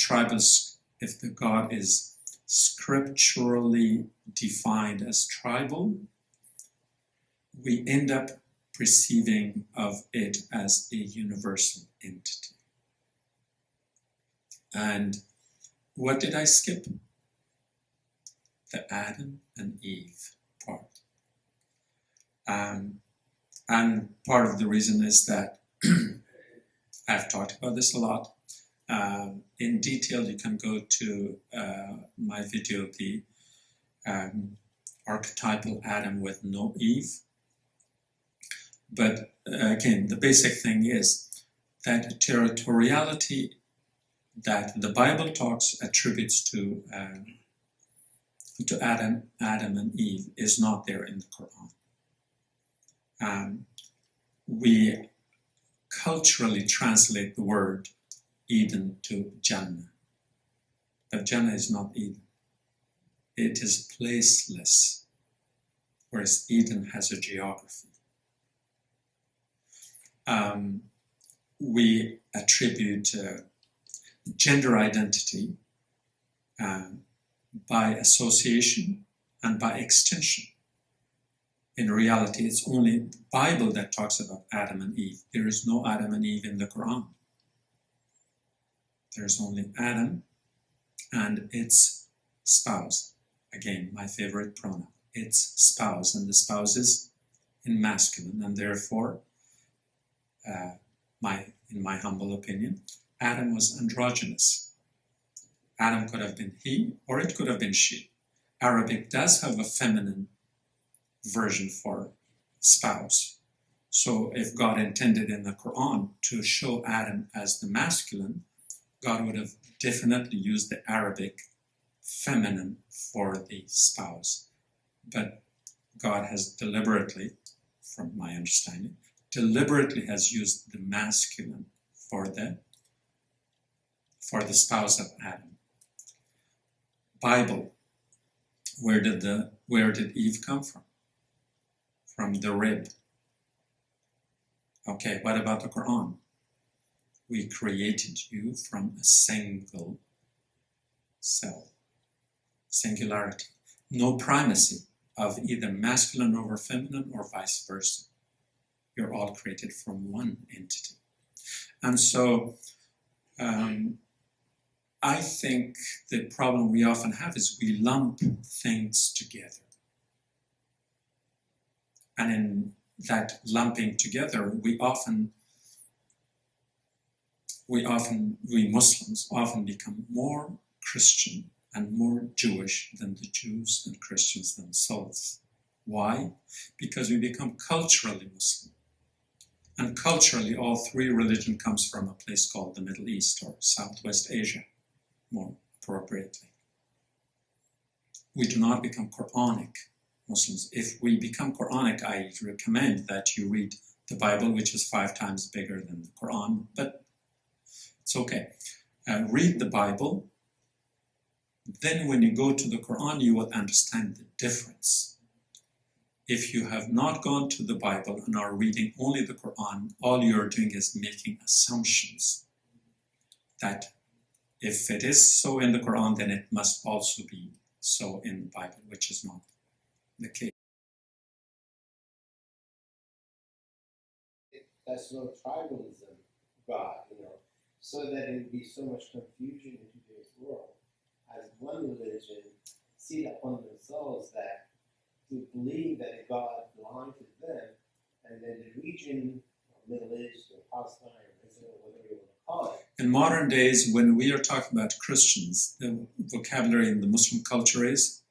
S1: God is scripturally defined as tribal, we end up perceiving of it as a universal entity. And what did I skip? The Adam and Eve part. And part of the reason is that I've talked about this a lot. In detail, you can go to my video, the archetypal Adam with no Eve. But again, the basic thing is that territoriality that the Bible attributes to Adam and Eve is not there in the Quran. We culturally translate the word Eden to Jannah, but Jannah is not Eden. It is placeless, whereas Eden has a geography. We attribute gender identity by association and by extension. In reality, it's only the Bible that talks about Adam and Eve. There is no Adam and Eve in the Quran. There's only Adam and its spouse. Again, my favorite pronoun. Its spouse, and the spouse is in masculine, and therefore, in my humble opinion, Adam was androgynous. Adam could have been he, or it could have been she. Arabic does have a feminine version for spouse. So if God intended in the Quran to show Adam as the masculine, God would have definitely used the Arabic feminine for the spouse. But God has deliberately, from my understanding, deliberately has used the masculine for the spouse of Adam. Bible, where did Eve come from? From the rib. Okay, what about the Quran? We created you from a single cell. Singularity. No primacy of either masculine over feminine or vice versa. You're all created from one entity. And so I think the problem we often have is we lump things together. And in that lumping together, we Muslims often become more Christian and more Jewish than the Jews and Christians themselves. Why? Because we become culturally Muslim. And culturally, all three religions comes from a place called the Middle East or Southwest Asia, more appropriately. We do not become Quranic Muslims. If we become Quranic, I recommend that you read the Bible, which is 5 times bigger than the Quran, but it's okay. Read the Bible. Then when you go to the Quran, you will understand the difference. If you have not gone to the Bible and are reading only the Quran, all you're doing is making assumptions that if it is so in the Quran, then it must also be so in the Bible, which is not the case.
S2: That's no tribalism, God, so that it would be so much confusion in today's world. As one religion see it upon themselves that to believe that a God belongs to them, and then the region, Middle East or Palestine or Israel, whatever you want to call it.
S1: In modern days, when we are talking about Christians, the vocabulary in the Muslim culture is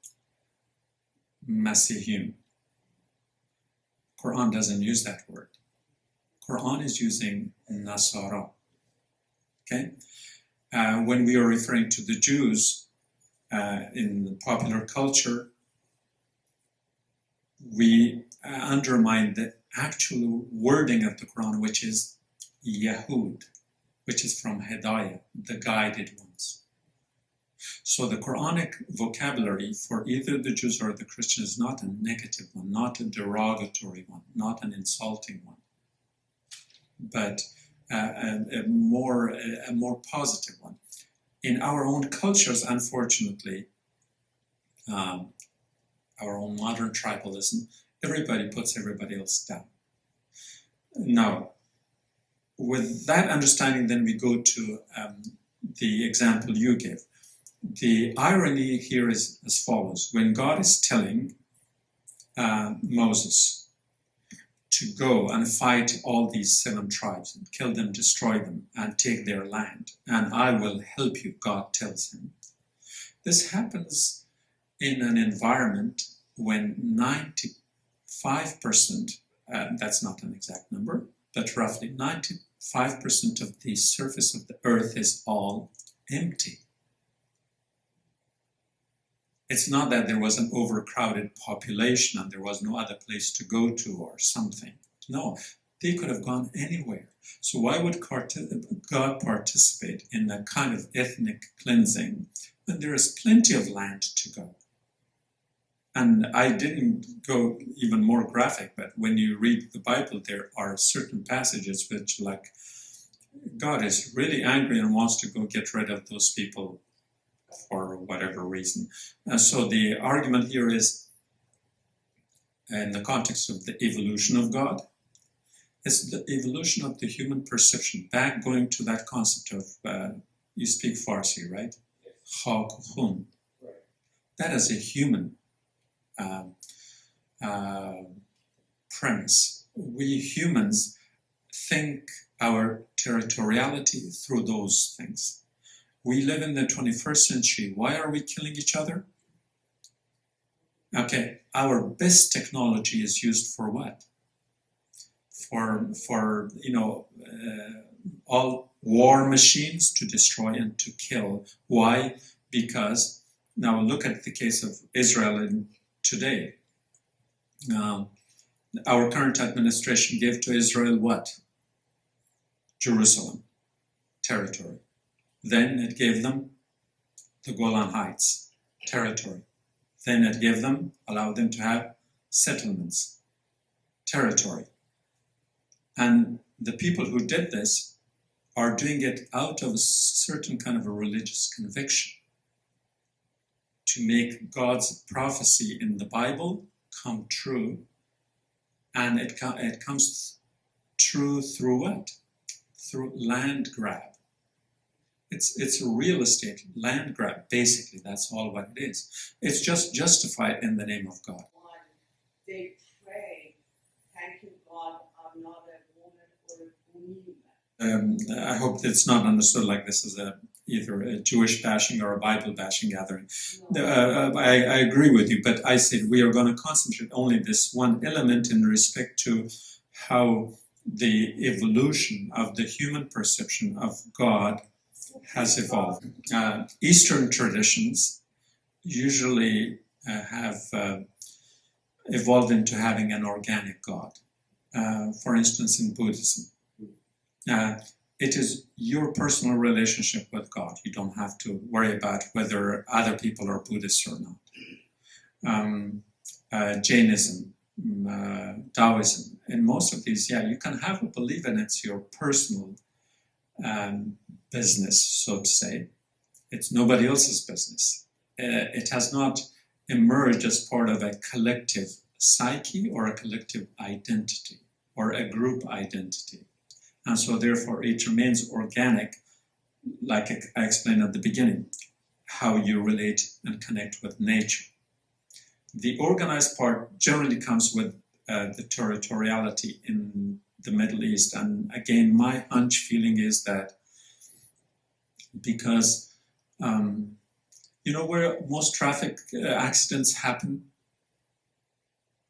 S1: Masihim. Quran doesn't use that word. Quran is using Nasara. Okay? When we are referring to the Jews in the popular culture, we undermine the actual wording of the Quran, which is Yahud, which is from Hidayah, the guided ones. So the Quranic vocabulary for either the Jews or the Christians is not a negative one, not a derogatory one, not an insulting one, but a more positive one. In our own cultures, unfortunately, our own modern tribalism, everybody puts everybody else down. Now, with that understanding, then we go to the example you gave. The irony here is as follows. When God is telling Moses to go and fight all these 7 tribes and kill them, destroy them, and take their land, and I will help you, God tells him. This happens in an environment when 95%, that's not an exact number, but roughly 95% of the surface of the earth is all empty. It's not that there was an overcrowded population and there was no other place to go to or something. No, they could have gone anywhere. So why would God participate in that kind of ethnic cleansing when there is plenty of land to go? And I didn't go even more graphic, but when you read the Bible, there are certain passages which, like, God is really angry and wants to go get rid of those people for whatever reason. And so the argument here is, in the context of the evolution of God, it's the evolution of the human perception. Back going to that concept of, you speak Farsi, right? Khun. That is a human premise. We humans think our territoriality through those things. We live in the 21st century. Why are we killing each other? Okay, our best technology is used for what? For all war machines to destroy and to kill. Why? Because now look at the case of Israel today. Our current administration gave to Israel what? Jerusalem, territory. Then it gave them the Golan Heights, territory. Then it gave them, allowed them to have settlements, territory. And the people who did this are doing it out of a certain kind of a religious conviction to make God's prophecy in the Bible come true. And it comes true through what? Through land grab. It's a real estate land grab, basically. That's all what it is. It's just justified in the name of God.
S3: They pray, thank you, God, I'm not a woman or a woman.
S1: I hope it's not understood like this is either a Jewish bashing or a Bible bashing gathering.
S3: No.
S1: I agree with you, but I said we are going to concentrate only this one element in respect to how the evolution of the human perception of God has evolved. Eastern traditions usually have evolved into having an organic God. For instance, in Buddhism, it is your personal relationship with God. You don't have to worry about whether other people are Buddhists or not. Jainism, Taoism, in most of these, you can have a belief and it's your personal business, so to say. It's nobody else's business. It has not emerged as part of a collective psyche or a collective identity or a group identity. And so therefore it remains organic, like I explained at the beginning, how you relate and connect with nature. The organized part generally comes with the territoriality in the Middle East. And again, my hunch feeling is that because, where most traffic accidents happen?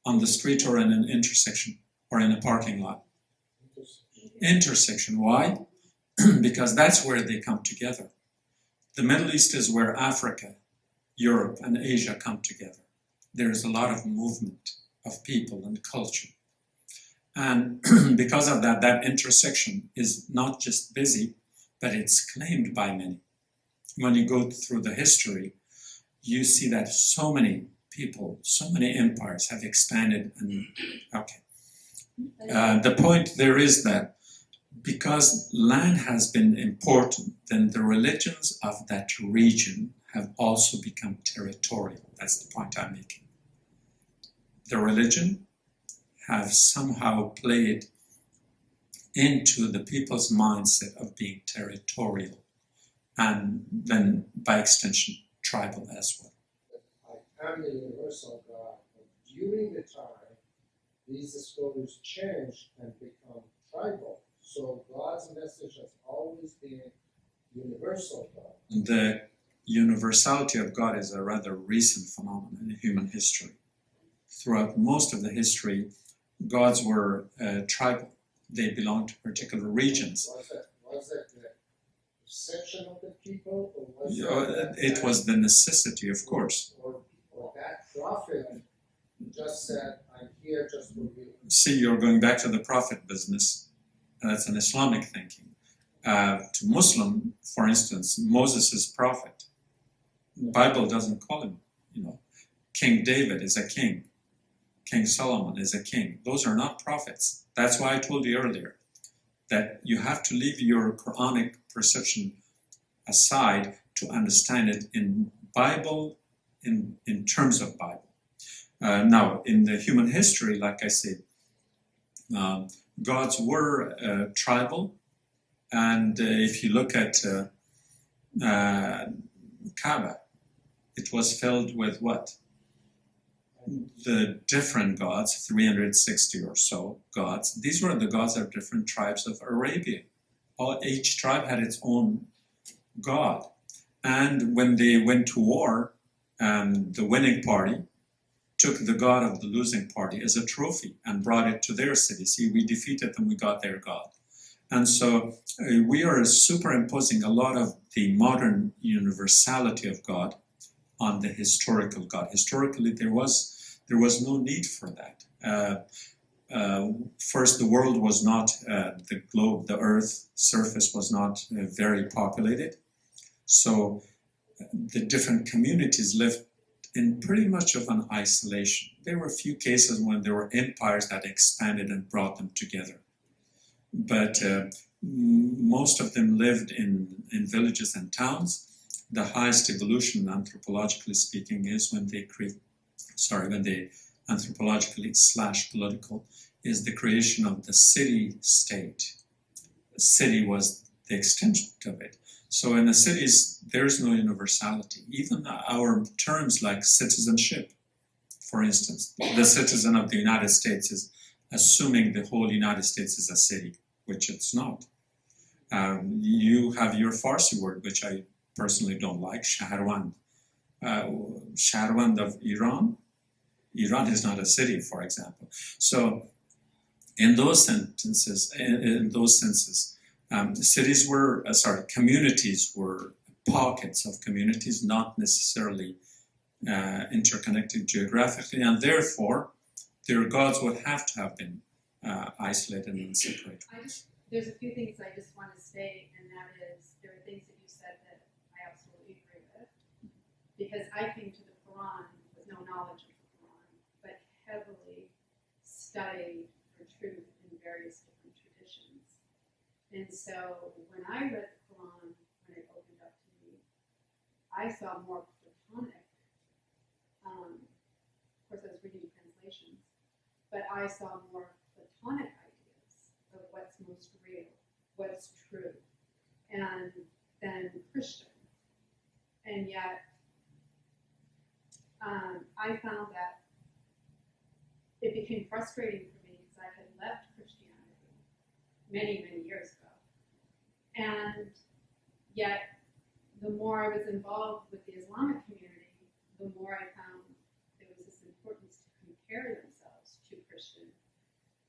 S1: On the street or in an intersection or in a parking lot. Intersection. Why? Because that's where they come together. The Middle East is where Africa, Europe, and Asia come together. There is a lot of movement of people and culture. And because of that, that intersection is not just busy, but it's claimed by many. When you go through the history, you see that so many people, so many empires have expanded. And the point there is that because land has been important, then the religions of that region have also become territorial. That's the point I'm making. The religion have somehow played into the people's mindset of being territorial, and then by extension, tribal as well.
S4: I am the universal God, but during the time, these stories change and become tribal. So God's message has always been universal God.
S1: The universality of God is a rather recent phenomenon in human history. Throughout most of the history, gods were tribal. They belonged to particular regions.
S4: Was that the perception of the people? Or
S1: it was the necessity, of course.
S4: Or that prophet just said, I'm here just for you.
S1: See, you're going back to the prophet business. That's an Islamic thinking. To Muslim, for instance, Moses is prophet. The Bible doesn't call him, King David is a king. King Solomon is a king. Those are not prophets. That's why I told you earlier that you have to leave your Quranic perception aside to understand it in Bible, in terms of Bible. Now, in the human history, like I said, gods were tribal, and if you look at Kaaba, it was filled with what? The different gods, 360 or so gods. These were the gods of different tribes of Arabia. Each tribe had its own god. And when they went to war, the winning party took the god of the losing party as a trophy and brought it to their city. See, we defeated them, we got their god. And so we are superimposing a lot of the modern universality of God on the historical God. Historically, there was no need for that. first, the world was not, the globe, the earth surface was not very populated. So the different communities lived in pretty much of an isolation. There were a few cases when there were empires that expanded and brought them together. But most of them lived in villages and towns. The highest evolution, anthropologically speaking, is when they anthropologically / political, is the creation of the city-state. The city was the extension of it. So in the cities, there's no universality. Even our terms like citizenship, for instance, the citizen of the United States is assuming the whole United States is a city, which it's not. You have your Farsi word, which I personally don't like, Shaharwand. Shaharwand of Iran. Iran is not a city, for example. So in those senses, cities were, communities were pockets of communities, not necessarily interconnected geographically, and therefore their gods would have to have been isolated and separated.
S5: There's a few things I just want to say, and that is, there are things that you said that I absolutely agree with, because I came to the Quran with no knowledge of the Quran, but heavily studied for truth in various different traditions. And so when I read the Quran, when it opened up to me, I saw more Platonic. Of course, I was reading translations, but I saw more Platonic ideas of what's most real, what's true, and then Christian. And yet, I found that it became frustrating for me because I had left Christianity many, many years ago. And yet, the more I was involved with the Islamic community, the more I found there was this importance to compare themselves to Christian,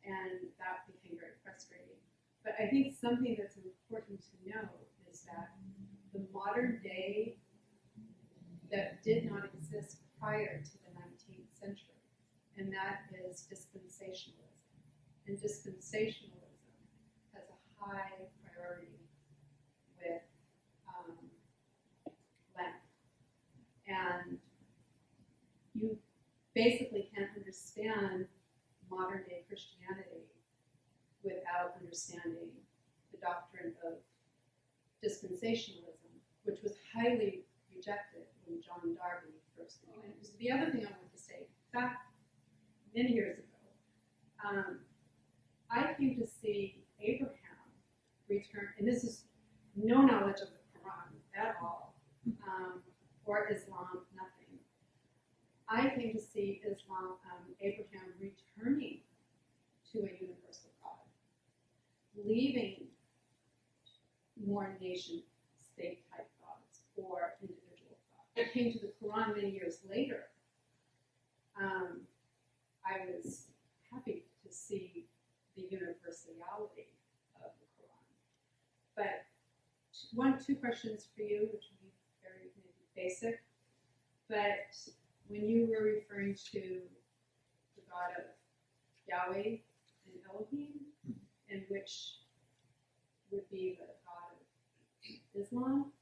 S5: and that became very frustrating. But I think something that's important to know is that the modern day that did not exist prior to the 19th century, and that is dispensationalism. And dispensationalism has a high priority with Lent. And you basically can't understand modern day Christianity without understanding the doctrine of dispensationalism, which was highly rejected when John Darby first introduced. The other thing I want to say, back many years ago, I came to see Abraham return, and this is no knowledge of the Quran at all, or Islam, nothing. I came to see Abraham returning to a universal God, leaving more nation-state type gods or individual gods. I came to the Quran many years later. I was happy to see the universality of the Quran. But two questions for you, which would be very maybe basic. But when you were referring to the God of Yahweh and Elohim, and which would be the God of Islam,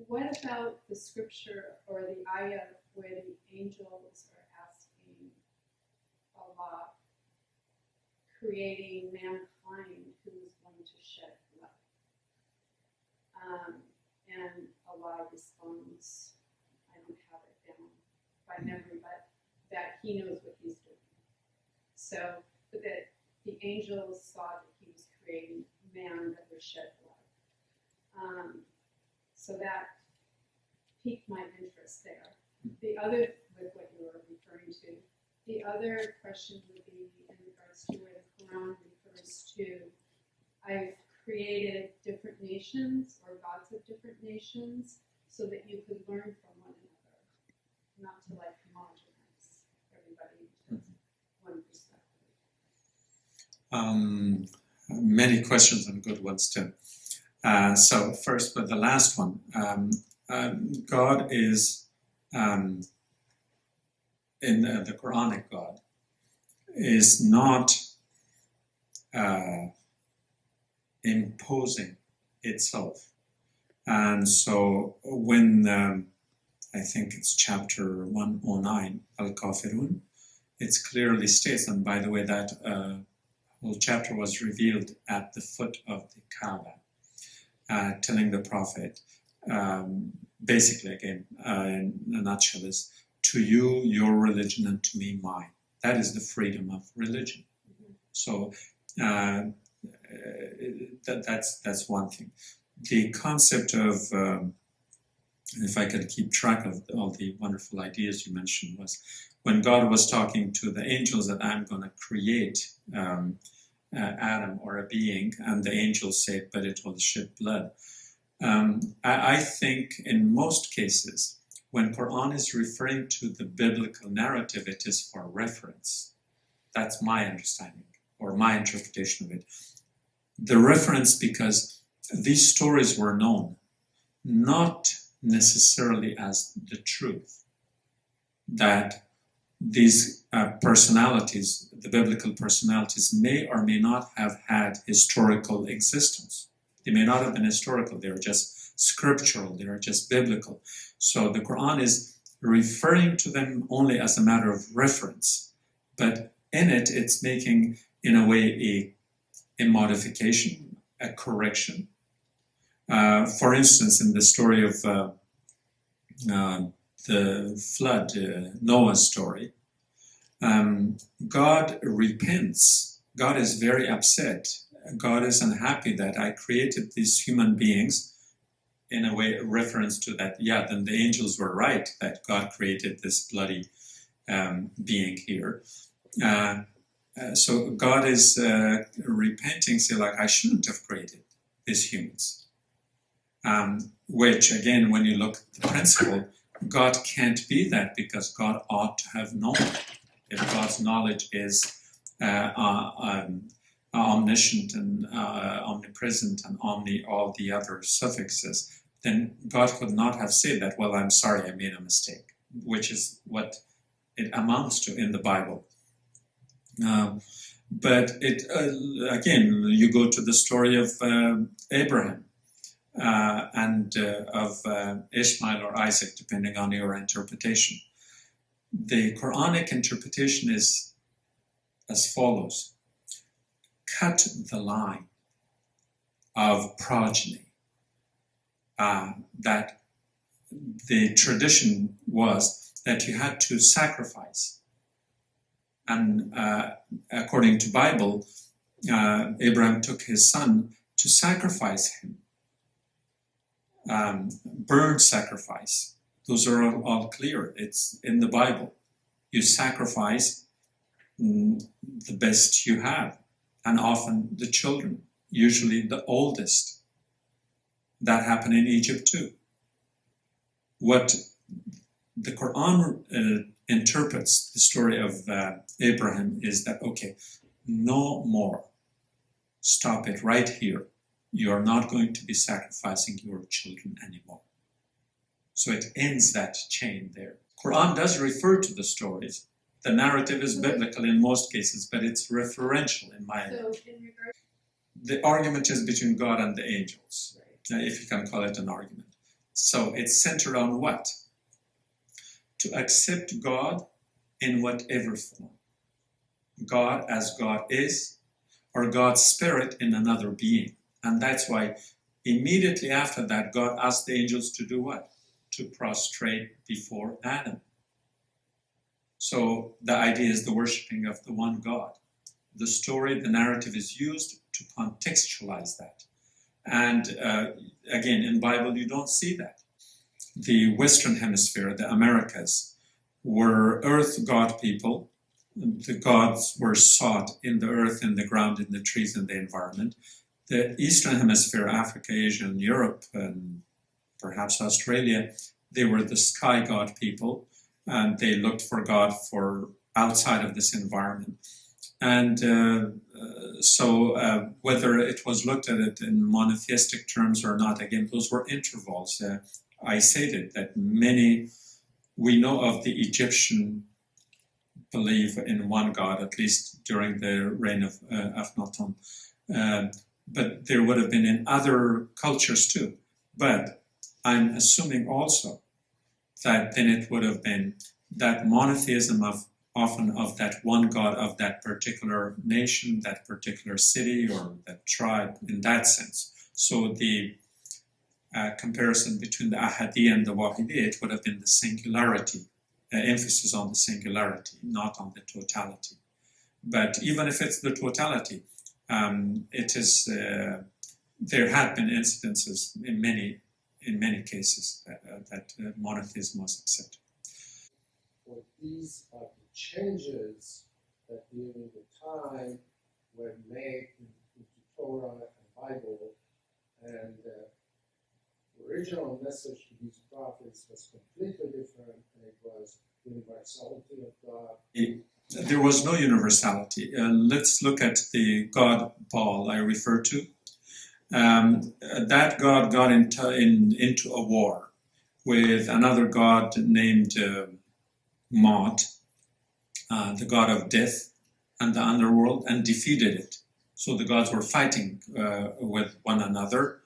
S5: what about the scripture or the ayah where the angels are asking Allah, creating mankind who is going to shed blood? And Allah responds, I don't have it down by memory, but that he knows what he's doing. So that the angels saw that he was creating man that would shed blood. So that piqued my interest there. The other, with what you were referring to, the other question would be in regards to where the Quran refers to, I've created different nations or gods of different nations so that you could learn from one another, not to like homogenize everybody into one perspective.
S1: Many questions and good ones too. So first, but the last one, God is in the Quranic God is not imposing itself. And so when, I think it's chapter 109, Al-Kafirun, it clearly states, and by the way, that whole chapter was revealed at the foot of the Kaaba, telling the Prophet, basically again, in a nutshell, is to you your religion and to me mine. That is the freedom of religion. So that's one thing. The concept of, if I could keep track of all the wonderful ideas you mentioned, was when God was talking to the angels that I'm going to create Adam or a being, and the angels said, but it will shed blood. I think in most cases, when Qur'an is referring to the biblical narrative, it is for reference. That's my understanding, or my interpretation of it. The reference, because these stories were known, not necessarily as the truth, that these personalities, the biblical personalities, may or may not have had historical existence. They may not have been historical, they are just scriptural, they are just biblical. So the Quran is referring to them only as a matter of reference, but in it, it's making, in a way, a modification, a correction. For instance, in the story of the flood, Noah's story, God repents. God is very upset. God is unhappy that I created these human beings, in a way, a reference to that, yeah, then the angels were right that God created this bloody being here. So God is repenting, say, like, I shouldn't have created these humans. Which, again, when you look at the principle, God can't be that because God ought to have known. If God's knowledge is omniscient and omnipresent and all the other suffixes, then God could not have said that, well, I'm sorry, I made a mistake, which is what it amounts to in the Bible. But it again, you go to the story of Abraham and of Ishmael or Isaac, depending on your interpretation. The Quranic interpretation is as follows: cut the line of progeny. That the tradition was that you had to sacrifice. And according to Bible, Abraham took his son to sacrifice him. Bird sacrifice. Those are all clear. It's in the Bible. You sacrifice the best you have, and often the children, usually the oldest. That happened in Egypt too. What the Quran interprets the story of Abraham is that, okay, no more. Stop it right here. You are not going to be sacrificing your children anymore. So it ends that chain there. Quran does refer to the stories. The narrative is biblical in most cases, but it's referential in my opinion. The argument is between God and the angels, if you can call it an argument. So it's centered on what? To accept God in whatever form. God as God is, or God's spirit in another being. And that's why immediately after that, God asked the angels to do what? To prostrate before Adam. So the idea is the worshiping of the one God. The story, the narrative is used to contextualize that. And again, in Bible, you don't see that. The Western Hemisphere, the Americas, were earth god people. The gods were sought in the earth, in the ground, in the trees, in the environment. The Eastern Hemisphere, Africa, Asia, and Europe, and perhaps Australia, they were the sky god people, and they looked for God for outside of this environment. And so whether it was looked at it in monotheistic terms or not, again, those were intervals. I stated that we know of the Egyptian believe in one God, at least during the reign of Akhenaten. But there would have been in other cultures too. But I'm assuming also that then it would have been that monotheism often of that one God of that particular nation, that particular city, or that tribe, in that sense. So the comparison between the Ahadi and the Wahidi, it would have been the singularity, emphasis on the singularity, not on the totality. But even if it's the totality, it is there have been incidences in many cases that monotheism was accepted.
S4: Well, these are the changes that during the time were made into Torah and Bible, and the original message to these prophets was completely different, and it was universality of God.
S1: There was no universality. Let's look at the god Baal I referred to. That god got into a war with another god named Mot, the god of death and the underworld, and defeated it. So the gods were fighting with one another.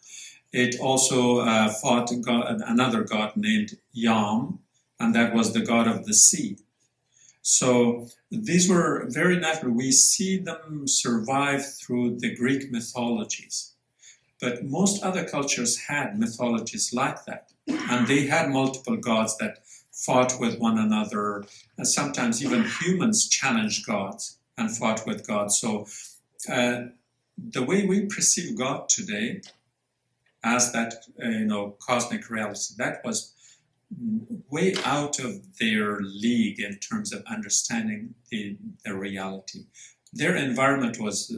S1: It also fought another god named Yam, and that was the god of the sea. So these were very natural. We see them survive through the Greek mythologies. But most other cultures had mythologies like that. And they had multiple gods that fought with one another. And sometimes even humans challenged gods and fought with gods. So the way we perceive God today as that cosmic reality, that was way out of their league in terms of understanding the reality. Their environment was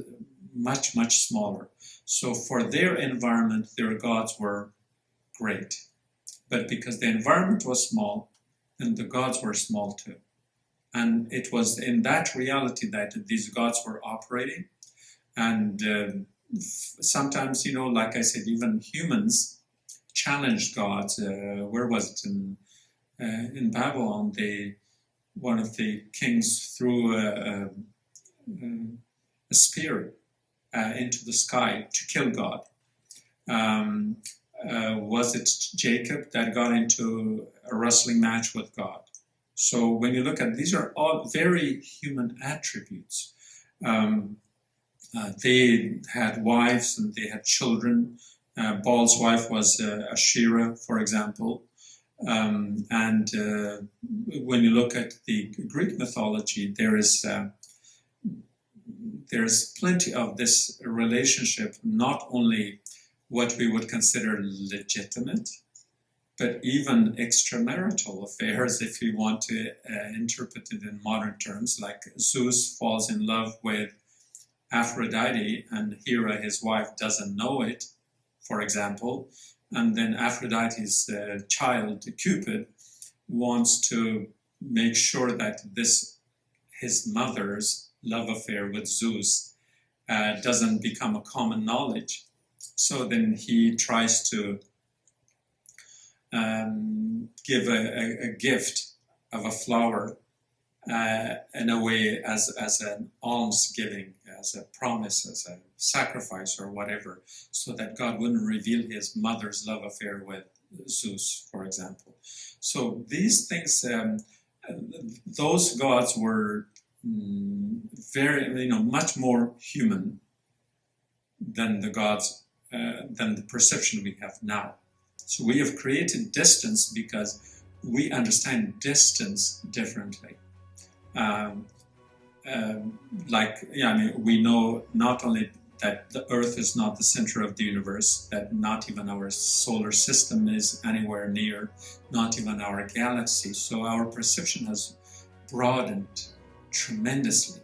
S1: much, much smaller. So for their environment, their gods were great. But because the environment was small, then the gods were small too. And it was in that reality that these gods were operating. And sometimes, like I said, even humans challenged gods. Where was it? In Babylon, one of the kings threw a spear into the sky to kill God. Was it Jacob that got into a wrestling match with God? So when you look at these are all very human attributes. They had wives and they had children. Baal's wife was Asherah, for example. And when you look at the Greek mythology, there's plenty of this relationship, not only what we would consider legitimate, but even extramarital affairs, if you want to interpret it in modern terms, like Zeus falls in love with Aphrodite and Hera, his wife, doesn't know it, for example, and then Aphrodite's child, Cupid, wants to make sure that his mother's love affair with Zeus doesn't become a common knowledge. So then he tries to give a gift of a flower in a way as an almsgiving, as a promise, as a sacrifice or whatever, so that God wouldn't reveal his mother's love affair with Zeus, for example. So these things, those gods were very, much more human than the gods, than the perception we have now. So we have created distance because we understand distance differently. We know not only that the Earth is not the center of the universe, that not even our solar system is anywhere near, not even our galaxy. So our perception has broadened tremendously.